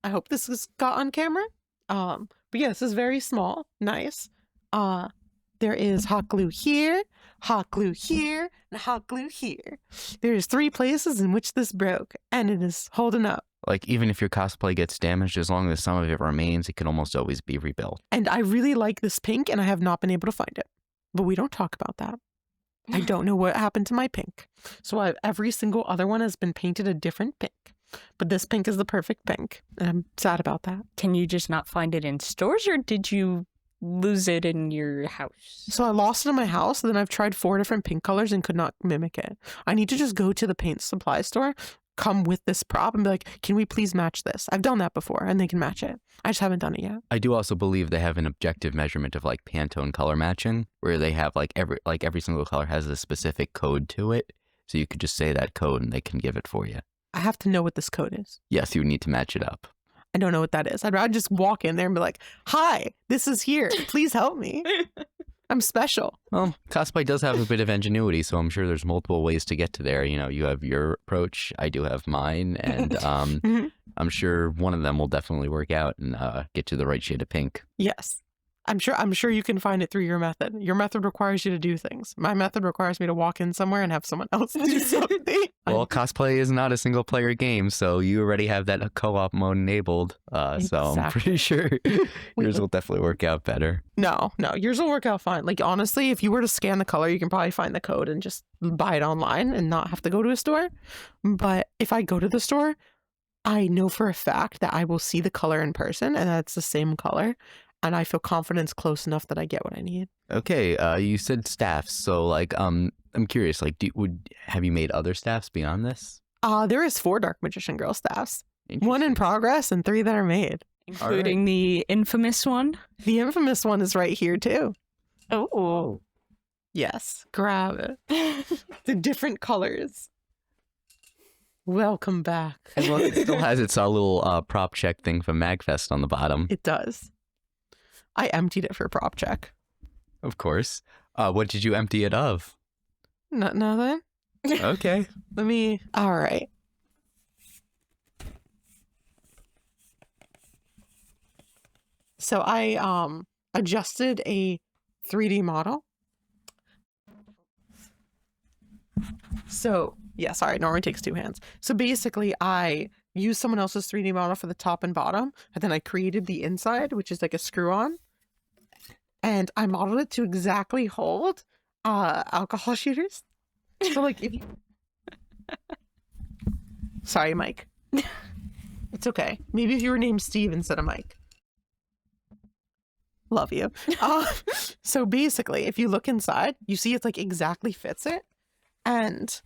I hope this was got on camera. But yeah, this is very small, nice. There is hot glue here, hot glue here, and hot glue here. There's 3 places in which this broke, and it is holding up. Like, even if your cosplay gets damaged, as long as some of it remains, it can almost always be rebuilt. And I really like this pink, and I have not been able to find it. But we don't talk about that. I don't know what happened to my pink. So every single other one has been painted a different pink. But this pink is the perfect pink, and I'm sad about that. Can you just not find it in stores, or did you lose it in your house? So I lost it in my house, and then I've tried 4 different pink colors and could not mimic it. I need to just go to the paint supply store, come with this prop and be like, can we please match this? I've done that before and they can match it. I just haven't done it yet. I do also believe they have an objective measurement of like Pantone color matching, where they have like every single color has a specific code to it. So you could just say that code and they can give it for you. I have to know what this code is. Yes, you would need to match it up. I don't know what that is. I'd rather just walk in there and be like, hi, this is here. Please help me. I'm special. Well, cosplay does have a bit of ingenuity, so I'm sure there's multiple ways to get to there. You know, you have your approach, I do have mine, and I'm sure one of them will definitely work out and get you the right shade of pink. Yes. I'm sure you can find it through your method. Your method requires you to do things. My method requires me to walk in somewhere and have someone else do something. Well, cosplay is not a single player game, so you already have that co-op mode enabled. So I'm pretty sure yours will definitely work out better. No, yours will work out fine. Like honestly, if you were to scan the color, you can probably find the code and just buy it online and not have to go to a store. But if I go to the store, I know for a fact that I will see the color in person and that's the same color. And I feel confidence close enough that I get what I need. Okay, you said staffs, so like, I'm curious. Like, have you made other staffs beyond this? There is 4 Dark Magician Girl staffs, 1 in progress and 3 that are made, including the infamous one. The infamous one is right here too. Oh, yes, grab it. The different colors. Welcome back. And well, it still has its little prop check thing from MagFest on the bottom. It does. I emptied it for prop check. Of course. What did you empty it of? Nothing. Okay. All right. So I adjusted a 3D model. So, yeah, sorry, it normally takes 2 hands. So basically I used someone else's 3D model for the top and bottom, and then I created the inside, which is like a screw-on, and I modeled it to exactly hold alcohol shooters. So like if you... Sorry, Mike. It's okay. Maybe if you were named Steve instead of Mike. Love you. So basically, if you look inside, you see it's like exactly fits it. And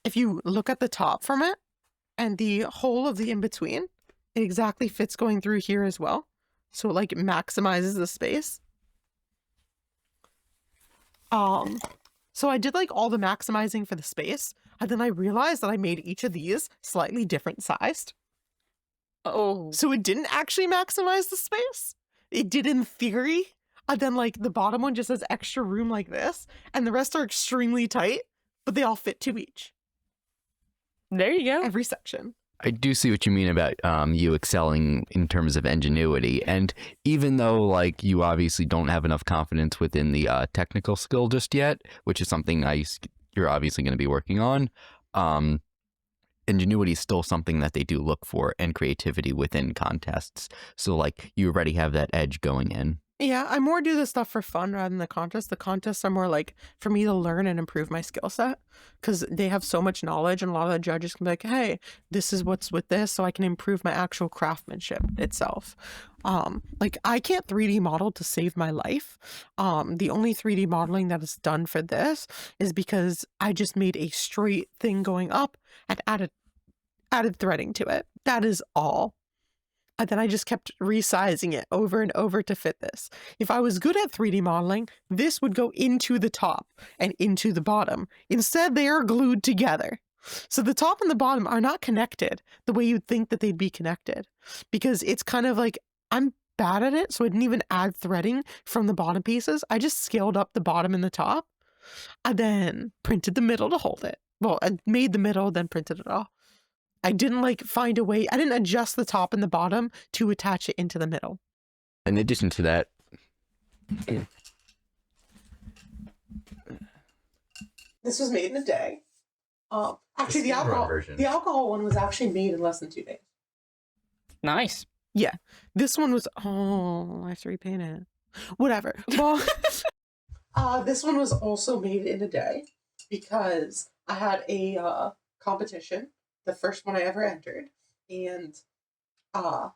if you look at the top from it and the whole of the in-between, it exactly fits going through here as well. So it like maximizes the space. So I did like all the maximizing for the space, and then I realized that I made each of these slightly different sized. Oh. So it didn't actually maximize the space. It did in theory. And then like the bottom one just has extra room like this, and the rest are extremely tight, but they all fit 2 each. There you go. Every section. I do see what you mean about you excelling in terms of ingenuity. And even though like you obviously don't have enough confidence within the technical skill just yet, which is something you're obviously going to be working on, ingenuity is still something that they do look for, and creativity within contests. So like you already have that edge going in. Yeah, I more do this stuff for fun rather than the contests. The contests are more like for me to learn and improve my skill set, because they have so much knowledge, and a lot of the judges can be like, hey, this is what's with this, so I can improve my actual craftsmanship itself. Like I can't 3D model to save my life. The only 3D modeling that is done for this is because I just made a straight thing going up and added threading to it. That is all. And then I just kept resizing it over and over to fit this. If I was good at 3D modeling, this would go into the top and into the bottom. Instead, they are glued together. So the top and the bottom are not connected the way you'd think that they'd be connected, because it's kind of like, I'm bad at it, so I didn't even add threading from the bottom pieces. I just scaled up the bottom and the top, and then printed the middle to hold it. Well, I made the middle, then printed it all. I didn't like find a way, I didn't adjust the top and the bottom to attach it into the middle. In addition to that, this was made in a day. Actually, the alcohol one was actually made in less than 2 days. Nice. Yeah, this one was, oh, I have to repaint it. Whatever. Well, this one was also made in a day because I had a competition. The first one I ever entered, and the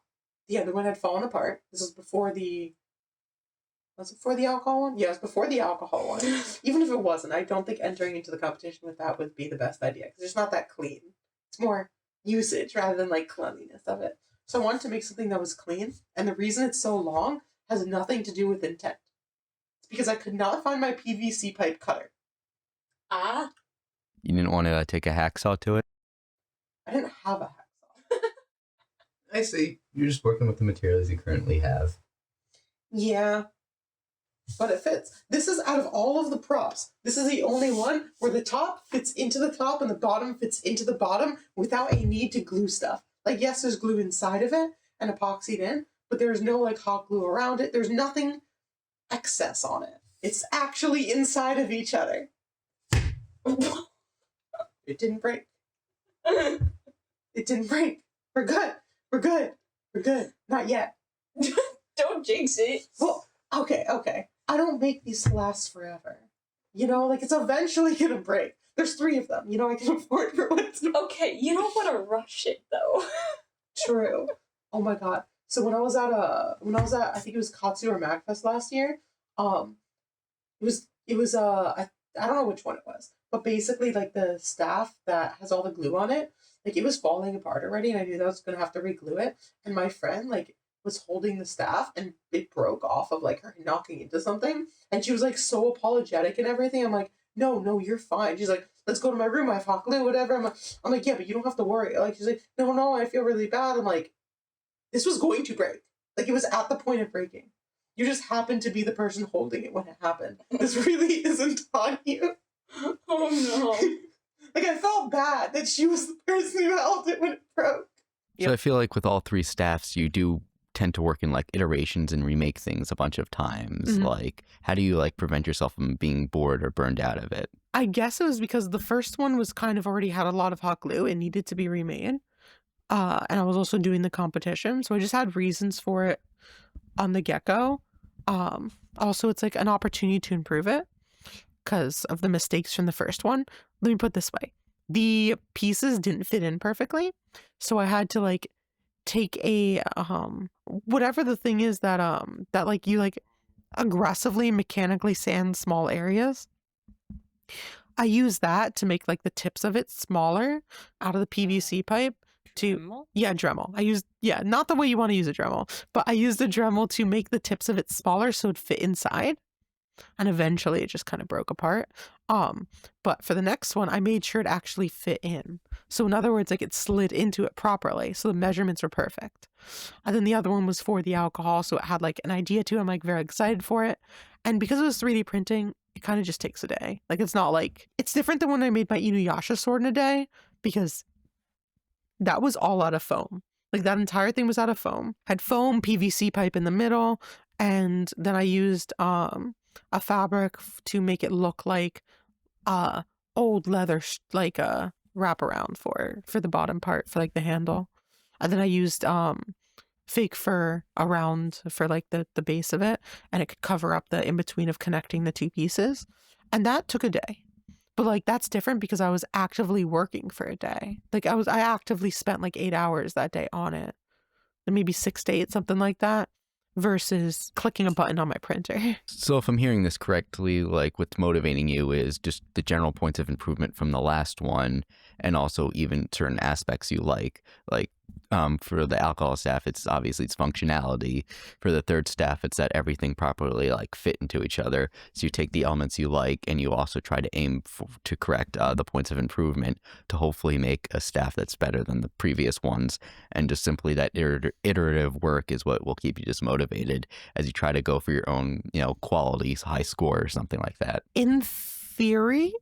other one had fallen apart. This was before was it before the alcohol one? Yeah, it was before the alcohol one. Even if it wasn't, I don't think entering into the competition with that would be the best idea, because it's not that clean. It's more usage rather than like cleanliness of it. So I wanted to make something that was clean, and the reason it's so long has nothing to do with intent. It's because I could not find my PVC pipe cutter. you didn't want to take a hacksaw to it? I didn't have a hacksaw. I see. You're just working with the materials you currently have. Yeah, but it fits. This is out of all of the props, this is the only one where the top fits into the top and the bottom fits into the bottom without a need to glue stuff. Like, yes, there's glue inside of it and epoxied in, but there's no like hot glue around it. There's nothing excess on it. It's actually inside of each other. It didn't break. It didn't break. We're good. We're good. We're good. Not yet. Don't jinx it. Well, okay. I don't make these to last forever. You know, like it's eventually gonna break. There's 3 of them. You know, I can afford for one to... Okay, you don't want to rush it though. True. Oh my god. So when I was at I think it was Katsu or MagFest last year, it was I don't know which one it was, but basically like the staff that has all the glue on it, like it was falling apart already, and I knew that I was gonna have to re-glue it. And my friend like was holding the staff, and it broke off of like her knocking into something, and she was like so apologetic and everything. I'm like, no, you're fine. She's like, let's go to my room. I have hot glue, whatever. I'm like, yeah, but you don't have to worry. Like, she's like, no, I feel really bad. I'm like, this was going to break. Like, it was at the point of breaking. You just happened to be the person holding it when it happened. This really isn't on you. Oh no. Like, I felt bad that she was the person who held it when it broke. So I feel like with all 3 staffs, you do tend to work in like iterations and remake things a bunch of times. Mhm. Like, how do you like prevent yourself from being bored or burned out of it? I guess it was because the first one was kind of already had a lot of hot glue and needed to be remade. And I was also doing the competition, so I just had reasons for it on the get-go. Also, it's like an opportunity to improve it because of the mistakes from the first one. Let me put it this way. The pieces didn't fit in perfectly, so I had to like take a whatever the thing is that like you like aggressively mechanically sand small areas. I use that to make like the tips of it smaller out of the PVC pipe to Dremel? yeah, Dremel. I used not the way you want to use a Dremel, but I used a Dremel to make the tips of it smaller so it fit inside. And eventually it just kind of broke apart. But for the next one, I made sure it actually fit in. So in other words, like it slid into it properly. So the measurements were perfect. And then the other one was for the alcohol. So it had like an idea to it. I'm like very excited for it. And because it was 3D printing, it kind of just takes a day. Like it's not like, it's different than when I made my Inuyasha sword in a day because that was all out of foam. Like that entire thing was out of foam. Had foam, PVC pipe in the middle. And then I used, a fabric to make it look like old leather like a wraparound for the bottom part for like the handle. And then I used fake fur around for like the base of it, and it could cover up the in between of connecting the two pieces. And that took a day. But like that's different because I was actively working for a day. Like I actively spent like 8 hours that day on it. Maybe 6 to 8, something like that, versus clicking a button on my printer. So if I'm hearing this correctly, like what's motivating you is just the general points of improvement from the last one, and also even certain aspects you like for the alcohol staff, it's obviously its functionality. For the third staff, it's that everything properly like fit into each other. So you take the elements you like, and you also try to aim to correct the points of improvement to hopefully make a staff that's better than the previous ones. And just simply that iterative work is what will keep you just motivated as you try to go for your own, quality high score or something like that. In theory,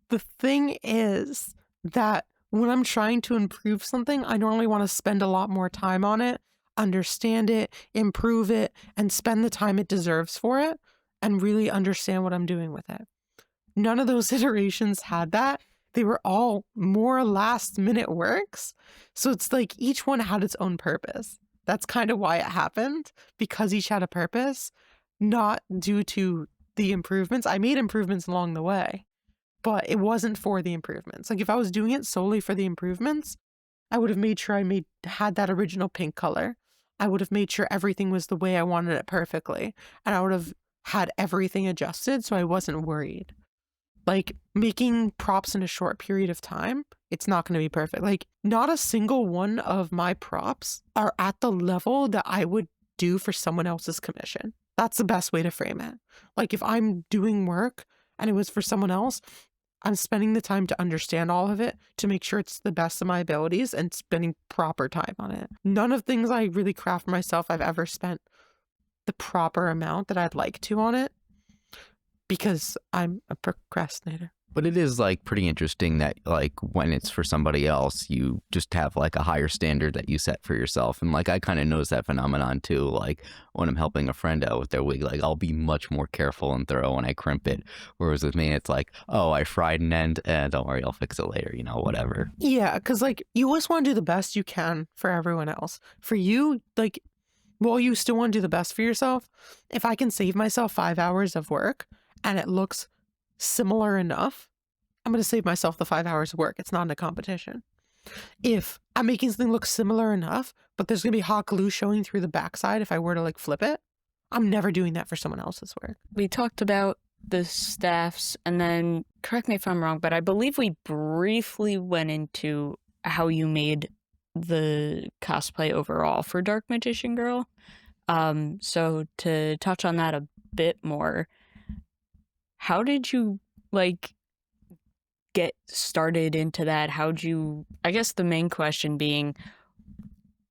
the thing is that when I'm trying to improve something, I normally want to spend a lot more time on it, understand it, improve it, and spend the time it deserves for it, and really understand what I'm doing with it. None of those iterations had that. They were all more last minute works. So it's like each one had its own purpose. That's kind of why it happened, because each had a purpose, not due to the improvements. I made improvements along the way, but it wasn't for the improvements. Like if I was doing it solely for the improvements, I would have made sure I had that original pink color. I would have made sure everything was the way I wanted it perfectly. And I would have had everything adjusted so I wasn't worried. Like making props in a short period of time, it's not going to be perfect. Like not a single one of my props are at the level that I would do for someone else's commission. That's the best way to frame it. Like if I'm doing work and it was for someone else, I'm spending the time to understand all of it to make sure it's the best of my abilities and spending proper time on it. None of things I really craft myself I've ever spent the proper amount that I'd like to on it because I'm a procrastinator. But it is like pretty interesting that like when it's for somebody else, you just have like a higher standard that you set for yourself. And like I kind of notice that phenomenon too. Like when I'm helping a friend out with their wig, like I'll be much more careful and thorough when I crimp it. Whereas with me, it's like, oh, I fried an end, and don't worry, I'll fix it later. Whatever. Yeah, because like you always want to do the best you can for everyone else. For you, like, well, you still want to do the best for yourself. If I can save myself 5 hours of work and it looks similar enough, I'm going to save myself the 5 hours of work. It's not in a competition. If I'm making something look similar enough, but there's going to be hot glue showing through the backside if I were to like flip it, I'm never doing that for someone else's work. We talked about the staffs, and then correct me if I'm wrong, but I believe we briefly went into how you made the cosplay overall for Dark Magician Girl. So to touch on that a bit more, how did you like get started into that? How'd you, I guess the main question being,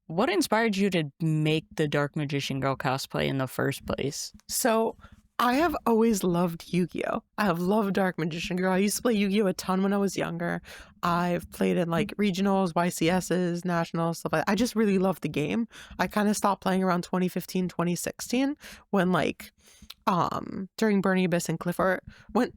what inspired you to make the Dark Magician Girl cosplay in the first place? So I have always loved Yu-Gi-Oh! I have loved Dark Magician Girl. I used to play Yu-Gi-Oh! A ton when I was younger. I've played in like regionals, YCSs, nationals, stuff like that. I just really loved the game. I kind of stopped playing around 2015, 2016 when like during Burning Abyss and Cliff Art, when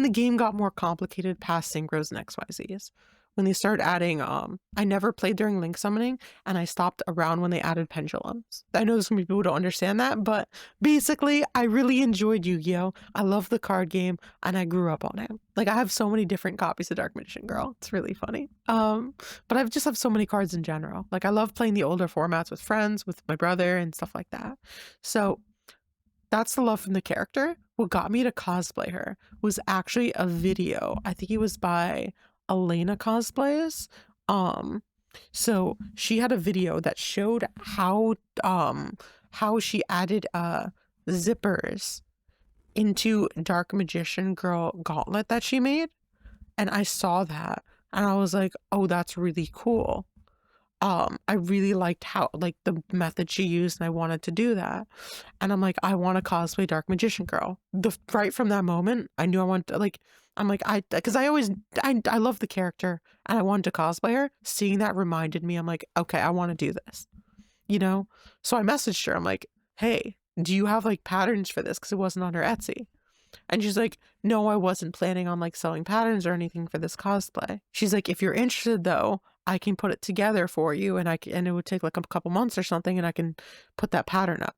the game got more complicated past synchros and XYZs. when they started adding I never played during Link Summoning, and I stopped around when they added pendulums. I know there's gonna be people who don't understand that, but basically I really enjoyed Yu-Gi-Oh! I love the card game and I grew up on it. Like I have so many different copies of Dark Magician Girl. It's really funny. But I just have so many cards in general. Like I love playing the older formats with friends, with my brother and stuff like that. So that's the love from the character. What got me to cosplay her was actually a video. I think it was by Elena Cosplays. So she had a video that showed how she added zippers into Dark Magician Girl gauntlet that she made. And I saw that and I was like, oh, that's really cool. I really liked how like the method she used and I wanted to do that. And I'm like, I want to cosplay Dark Magician Girl. Right from that moment, I knew I wanted to because I love the character and I wanted to cosplay her. Seeing that reminded me, I'm like, okay, I want to do this, you know? So I messaged her. I'm like, hey, do you have like patterns for this? Because it wasn't on her Etsy. And she's like, no, I wasn't planning on like selling patterns or anything for this cosplay. She's like, if you're interested though, I can put it together for you and it would take like a couple months or something and I can put that pattern up.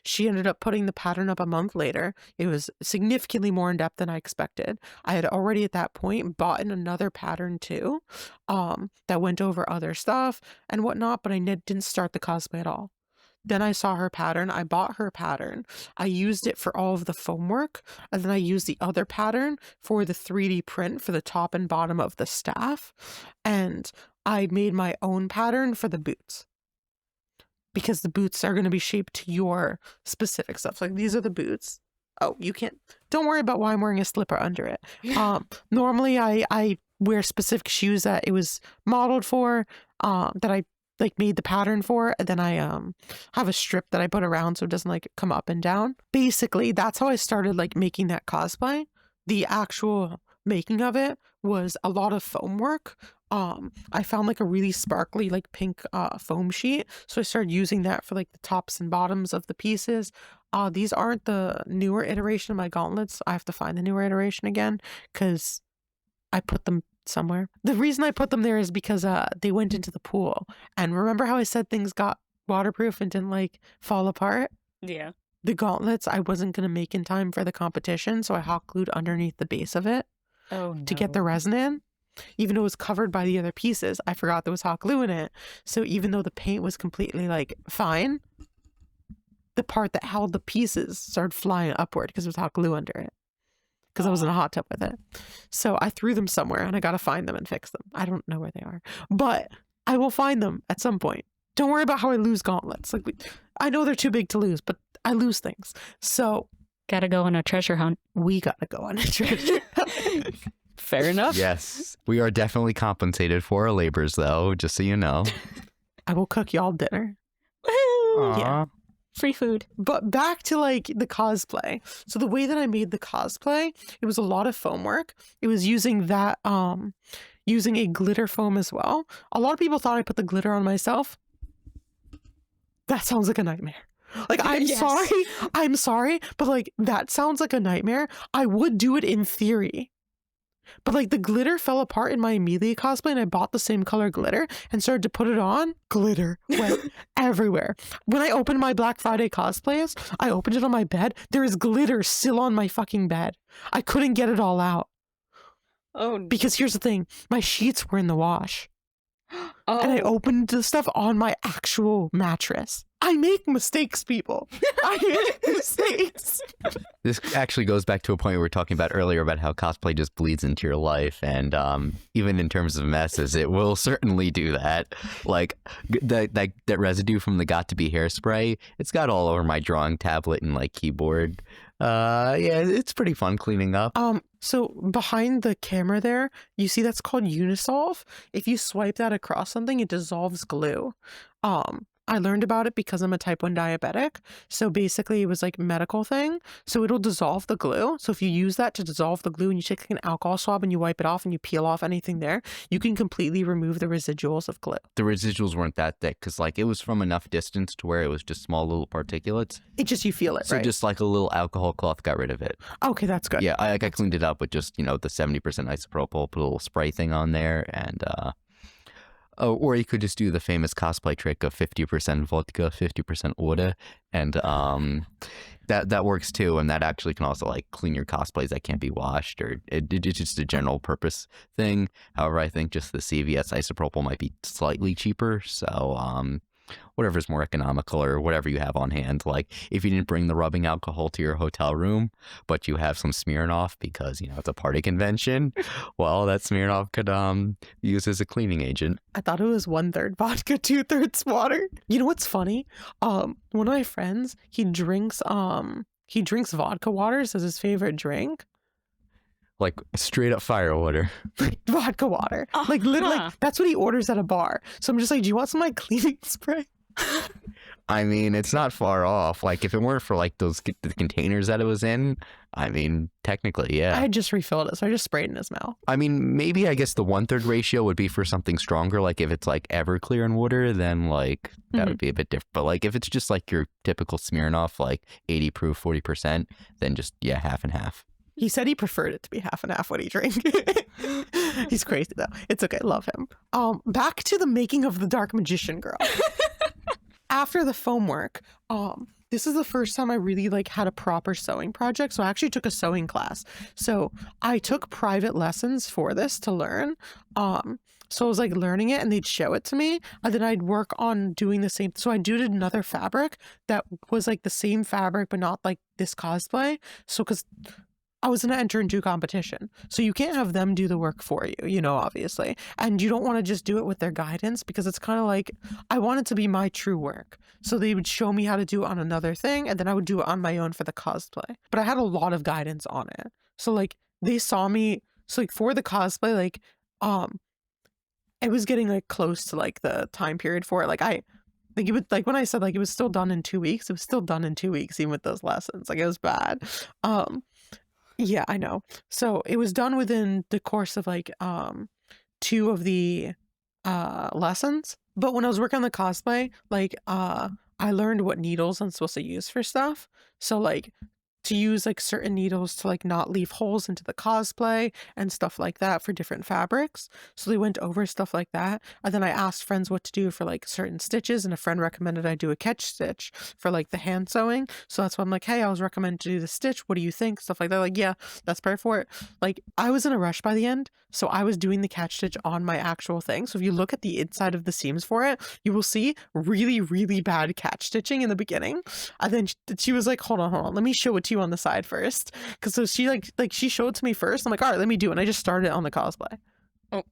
She ended up putting the pattern up a month later. It was significantly more in depth than I expected. I had already at that point bought in another pattern too, that went over other stuff and whatnot, but I didn't start the cosplay at all. Then I saw her pattern. I bought her pattern. I used it for all of the foam work. And then I used the other pattern for the 3D print for the top and bottom of the staff. And I made my own pattern for the boots. Because the boots are going to be shaped to your specific stuff. Like these are the boots. Oh, you can't. Don't worry about why I'm wearing a slipper under it. Normally I wear specific shoes that it was modeled for, that I like made the pattern for, and then I have a strip that I put around so it doesn't like come up and down. Basically, that's how I started like making that cosplay. The actual making of it was a lot of foam work. I found like a really sparkly like pink foam sheet, so I started using that for like the tops and bottoms of the pieces. These aren't the newer iteration of my gauntlets. I have to find the newer iteration again because I put them somewhere. The reason I put them there is because they went into the pool. And remember how I said things got waterproof and didn't like fall apart? Yeah. The gauntlets I wasn't going to make in time for the competition, so I hot glued underneath the base of it to get the resin in. Even though it was covered by the other pieces, I forgot there was hot glue in it. So even though the paint was completely like fine, the part that held the pieces started flying upward because there was hot glue under it. Because I was in a hot tub with it. So I threw them somewhere and I got to find them and fix them. I don't know where they are, but I will find them at some point. Don't worry about how I lose gauntlets. Like I know they're too big to lose, but I lose things. So Gotta go on a treasure hunt. we got to go on a treasure hunt. Fair enough. Yes, we are definitely compensated for our labors, though, just so you know. I will cook y'all dinner. Woo! Yeah. Free food. But back to like the cosplay. So the way that I made the cosplay, it was a lot of foam work. It was using that, using a glitter foam as well. A lot of people thought I put the glitter on myself. That sounds like a nightmare. Like, Yes. I'm sorry, but like that sounds like a nightmare. I would do it in theory. But like the glitter fell apart in my Amelia cosplay and I bought the same color glitter and started to put it on. Glitter went everywhere. When I opened my Black Friday cosplays, I opened it on my bed. There is glitter still on my fucking bed. I couldn't get it all out. Oh, Because here's the thing, my sheets were in the wash. oh. And I opened the stuff on my actual mattress. I make mistakes, people. I make mistakes. This actually goes back to a point we were talking about earlier about how cosplay just bleeds into your life. And even in terms of messes, it will certainly do that. Like that residue from the Got to Be hairspray, it's got all over my drawing tablet and like keyboard. Yeah, it's pretty fun cleaning up. So behind the camera there, you see that's called Unisolve. If you swipe that across something, it dissolves glue. I learned about it because I'm a type 1 diabetic. So basically it was like a medical thing. So it'll dissolve the glue. So if you use that to dissolve the glue and you take like an alcohol swab and you wipe it off and you peel off anything there, you can completely remove the residuals of glue. The residuals weren't that thick because like it was from enough distance to where it was just small little particulates. It just, you feel it, So right? just like a little alcohol cloth got rid of it. Okay, that's good. Yeah, I cleaned it up with just, the 70% isopropyl, put a little spray thing on there, and or you could just do the famous cosplay trick of 50% vodka, 50% water, and that works too, and that actually can also like clean your cosplays that can't be washed, or it's just a general purpose thing. However, I think just the CVS isopropyl might be slightly cheaper, so whatever's more economical or whatever you have on hand. Like if you didn't bring the rubbing alcohol to your hotel room, but you have some Smirnoff because, it's a party convention, well, that Smirnoff could be used as a cleaning agent. I thought it was 1/3 vodka, 2/3 water. You know what's funny? One of my friends, he drinks vodka waters as his favorite drink. Like straight up fire water. Vodka water. Like literally, that's what he orders at a bar. So I'm just like, do you want some like cleaning spray? I mean, it's not far off. Like if it weren't for like the containers that it was in, I mean, technically, yeah. I had just refilled it, so I just sprayed it in his mouth. I mean, maybe I guess the 1/3 ratio would be for something stronger. Like if it's like Everclear in water, then like that would be a bit different. But like if it's just like your typical Smirnoff, like 80 proof, 40%, then just, yeah, half and half. He said he preferred it to be half and half when he drank. He's crazy though. It's okay. Love him. Back to the making of the Dark Magician Girl. After the foam work, this is the first time I really like had a proper sewing project. So I actually took a sewing class. So I took private lessons for this to learn. So I was like learning it and they'd show it to me and then I'd work on doing the same. So I did another fabric that was like the same fabric, but not like this cosplay. So because I was going to enter into a competition. So you can't have them do the work for you, obviously. And you don't want to just do it with their guidance because it's kind of like, I want it to be my true work. So they would show me how to do it on another thing and then I would do it on my own for the cosplay. But I had a lot of guidance on it. So like they saw me, so like for the cosplay, like, it was getting like close to like the time period for it. Like it would, like when I said like it was still done in 2 weeks, it was still done in 2 weeks, even with those lessons. Like it was bad. Yeah, I know. So it was done within the course of like 2 of the lessons. But when I was working on the cosplay, like I learned what needles I'm supposed to use for stuff. So like to use like certain needles to like not leave holes into the cosplay and stuff like that for different fabrics. So they went over stuff like that. And then I asked friends what to do for like certain stitches and a friend recommended I do a catch stitch for like the hand sewing. So that's why I'm like, hey, I was recommended to do the stitch. What do you think? Stuff like that. Like, yeah, that's perfect for it. Like I was in a rush by the end. So I was doing the catch stitch on my actual thing. So if you look at the inside of the seams for it, you will see really, really bad catch stitching in the beginning. And then she was like, hold on. Let me show it to you on the side first. Because so she like she showed it to me first. I'm like, all right, let me do it. And I just started it on the cosplay. Oh.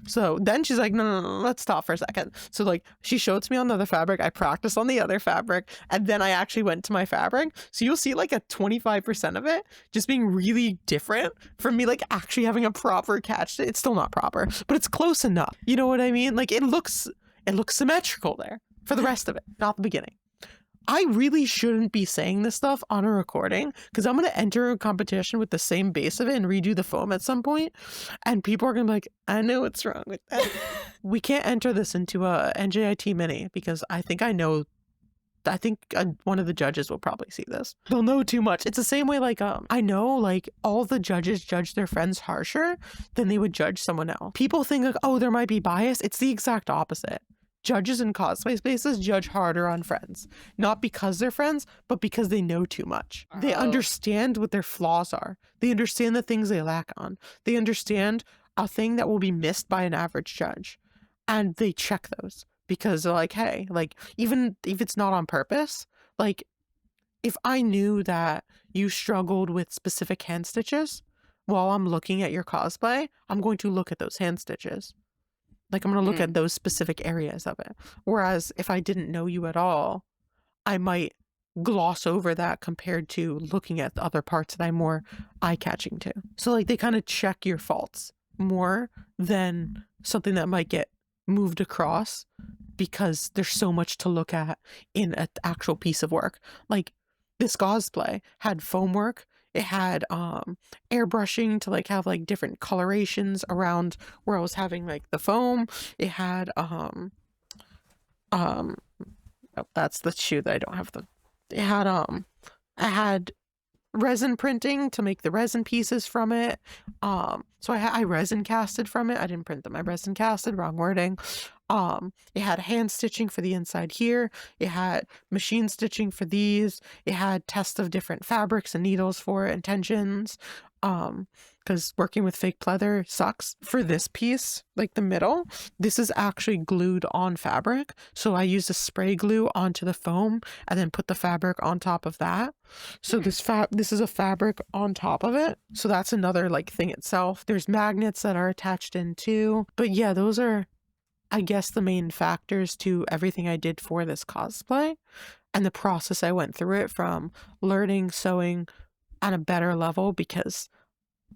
So then she's like, no, let's stop for a second. So like she showed it to me on the other fabric. I practiced on the other fabric. And then I actually went to my fabric. So you'll see like a 25% of it just being really different from me like actually having a proper catch. It's still not proper, but it's close enough. You know what I mean? Like it looks symmetrical there for the rest of it, not the beginning. I really shouldn't be saying this stuff on a recording because I'm going to enter a competition with the same base of it and redo the foam at some point. And people are going to be like, I know what's wrong with that. We can't enter this into a NJIT mini because I think one of the judges will probably see this. They'll know too much. It's the same way like I know like all the judges judge their friends harsher than they would judge someone else. People think like, oh, there might be bias. It's the exact opposite. Judges in cosplay spaces judge harder on friends, not because they're friends, but because they know too much. They understand what their flaws are. They understand the things they lack on. They understand a thing that will be missed by an average judge. And they check those because they're like, hey, like, even if it's not on purpose, like, if I knew that you struggled with specific hand stitches while I'm looking at your cosplay, I'm going to look at those hand stitches. Like, I'm going to look at those specific areas of it. Whereas if I didn't know you at all, I might gloss over that compared to looking at the other parts that I'm more eye-catching to. So, like, they kind of check your faults more than something that might get moved across because there's so much to look at in an actual piece of work. Like this cosplay had foam work. It had airbrushing to like have like different colorations around where I was having like the foam. It had oh, that's the shoe that I don't have the. It had I had resin printing to make the resin pieces from it. So I resin casted from it. I didn't print them. I resin casted, wrong wording. It had hand stitching for the inside here. It had machine stitching for these. It had tests of different fabrics and needles for it and tensions. Because working with fake pleather sucks. For this piece, like the middle, this is actually glued on fabric. So I used a spray glue onto the foam and then put the fabric on top of that. So this is a fabric on top of it. So that's another like thing itself. There's magnets that are attached in too. But yeah, those are, I guess, the main factors to everything I did for this cosplay and the process I went through it, from learning sewing at a better level because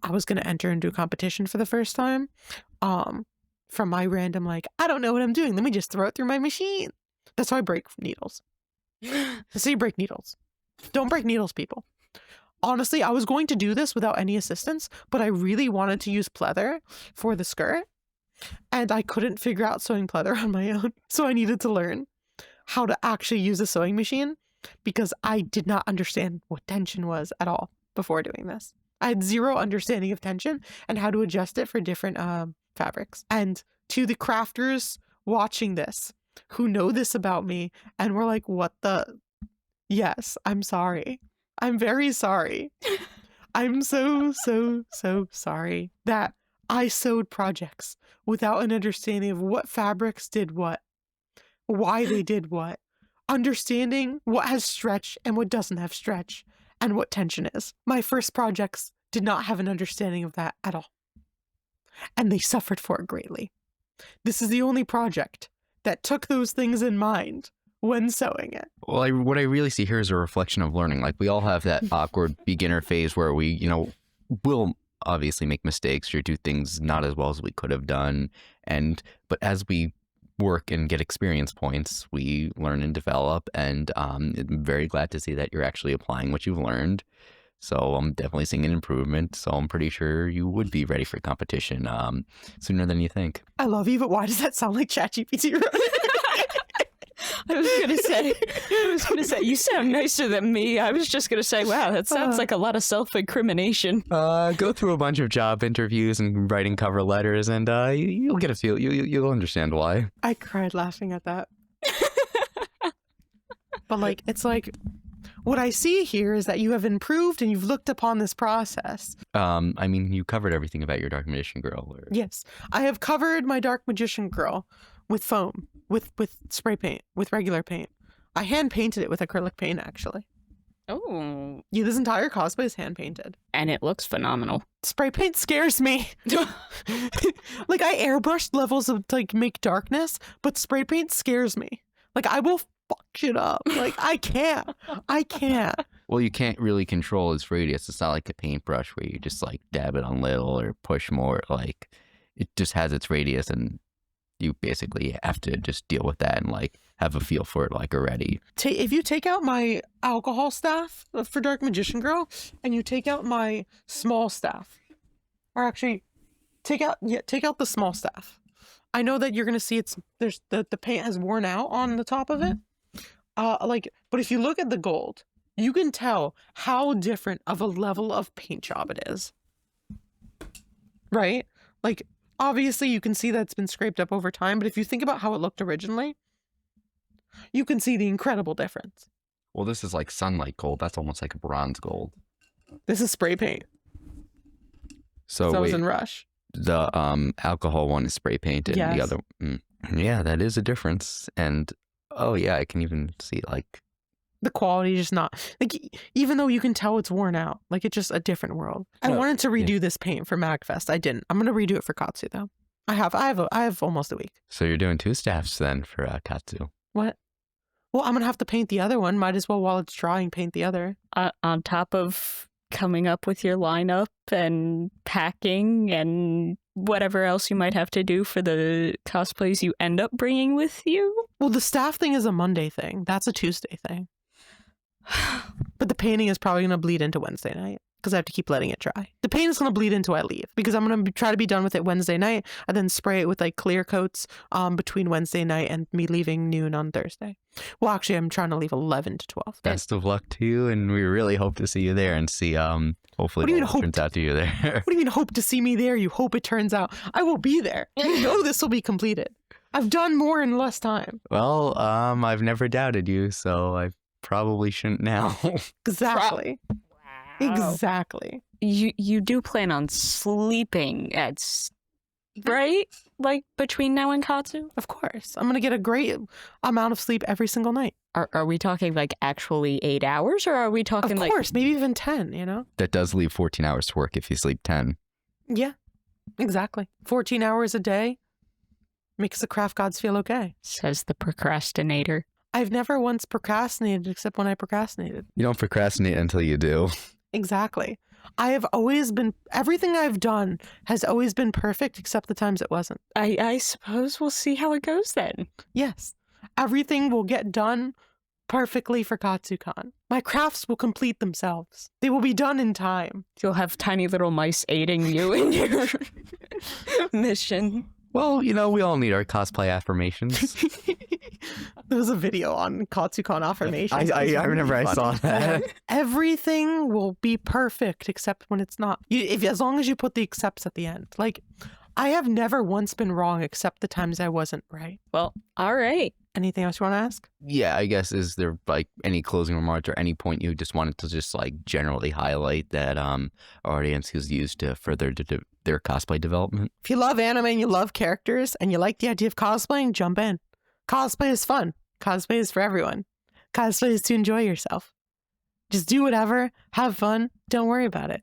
I was going to enter into a competition for the first time. From my random, like, I don't know what I'm doing. Let me just throw it through my machine. That's how I break needles. So you break needles. Don't break needles, people. Honestly, I was going to do this without any assistance, but I really wanted to use pleather for the skirt. And I couldn't figure out sewing pleather on my own. So I needed to learn how to actually use a sewing machine because I did not understand what tension was at all before doing this. I had zero understanding of tension and how to adjust it for different fabrics. And to the crafters watching this who know this about me and were like, what the? Yes, I'm sorry. I'm very sorry. I'm so sorry that I sewed projects without an understanding of what fabrics did what, why they did what, understanding what has stretch and what doesn't have stretch, and what tension is. My first projects did not have an understanding of that at all. And they suffered for it greatly. This is the only project that took those things in mind when sewing it. Well, what I really see here is a reflection of learning. Like, we all have that awkward beginner phase where we, will obviously make mistakes or do things not as well as we could have done. But as we work and get experience points, we learn and develop. And I'm very glad to see that you're actually applying what you've learned. So I'm definitely seeing an improvement. So I'm pretty sure you would be ready for competition sooner than you think. I love you, but why does that sound like ChatGPT? I was gonna say, you sound nicer than me. I was just gonna say, wow, that sounds like a lot of self-incrimination. Go through a bunch of job interviews and writing cover letters, and you'll get a feel. You'll understand why. I cried laughing at that. But like, it's like, what I see here is that you have improved and you've looked upon this process. I mean, you covered everything about your Dark Magician Girl. Yes, I have covered my Dark Magician Girl with foam, with spray paint, with regular paint. I hand painted it with acrylic paint, actually. Oh. Yeah, this entire cosplay is hand painted. And it looks phenomenal. Spray paint scares me. Like, I airbrushed levels of like make darkness, but spray paint scares me. Like, I will fuck shit up. Like, I can't. Well, you can't really control its radius. It's not like a paintbrush where you just like dab it on little or push more. Like, it just has its radius, and you basically have to just deal with that and like have a feel for it like already. If you take out my alcohol staff for Dark Magician Girl and you take out my small staff, or actually take out the small staff. I know that you're gonna see there's the paint has worn out on the top of it. But if you look at the gold, you can tell how different of a level of paint job it is. Right? Like, obviously you can see that it's been scraped up over time, but if you think about how it looked originally, you can see the incredible difference. Well, this is like sunlight gold. That's almost like a bronze gold. This is spray paint. So that was wait, in Rush. the alcohol one is spray painted. Yes. The other, yeah, that is a difference. And oh yeah, I can even see like the quality is just not like, even though you can tell it's worn out, like it's just a different world. I wanted to redo this paint for MagFest. I didn't. I'm gonna redo it for Katsu though. I have almost a week. So you're doing 2 staffs then for Katsu. What? Well, I'm gonna have to paint the other one. Might as well, while it's drying, paint the other. On top of coming up with your lineup and packing and whatever else you might have to do for the cosplays you end up bringing with you? Well, the staff thing is a Monday thing. That's a Tuesday thing. But the painting is probably going to bleed into Wednesday night because I have to keep letting it dry. The paint is going to bleed into I leave because I'm going to try to be done with it Wednesday night and then spray it with like clear coats between Wednesday night and me leaving noon on Thursday. Well, actually, I'm trying to leave 11 to 12. Best of luck to you, and we really hope to see you there and see hopefully What do you mean it hope turns out to you there. What do you mean hope to see me there? You hope it turns out. I will be there. You know this will be completed. I've done more in less time. Well, I've never doubted you, so I probably shouldn't now. Exactly. Wow. Exactly. You do plan on sleeping right? Like between now and Katsu? Of course. I'm going to get a great amount of sleep every single night. Are we talking like actually 8 hours, or are we talking Of course. Maybe even 10, you know? That does leave 14 hours to work if you sleep 10. Yeah, exactly. 14 hours a day makes the craft gods feel okay. says the procrastinator? I've never once procrastinated except when I procrastinated. You don't procrastinate until you do. Exactly. I have always been, everything I've done has always been perfect except the times it wasn't. I suppose we'll see how it goes then. Yes. Everything will get done perfectly for Katsucon. My crafts will complete themselves. They will be done in time. You'll have tiny little mice aiding you in your mission. Well, you know, we all need our cosplay affirmations. There was a video on Katsucon affirmations. I remember I saw that. Everything will be perfect except when it's not. As long as you put the excepts at the end. Like, I have never once been wrong except the times I wasn't right. Well, all right. Anything else you want to ask? Yeah, I guess, is there like any closing remarks or any point you just wanted to just like generally highlight that our audience has used to further their cosplay development? If you love anime and you love characters and you like the idea of cosplaying, jump in. Cosplay is fun. Cosplay is for everyone. Cosplay is to enjoy yourself. Just do whatever, have fun, don't worry about it.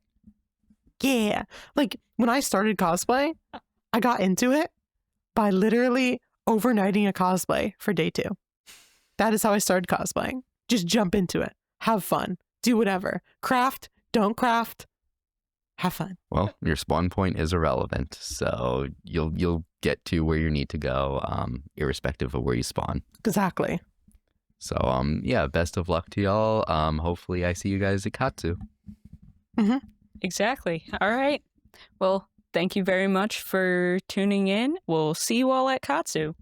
Yeah. Like, when I started cosplay, I got into it by literally overnighting a cosplay for day 2. That is how I started cosplaying. Just jump into it. Have fun. Do whatever. Craft, don't craft. Have fun. Well, your spawn point is irrelevant, so you'll get to where you need to go, irrespective of where you spawn. Exactly. So yeah, best of luck to y'all. Hopefully I see you guys at Katsu. Mm-hmm. Exactly. All right. Well, thank you very much for tuning in. We'll see you all at Katsu.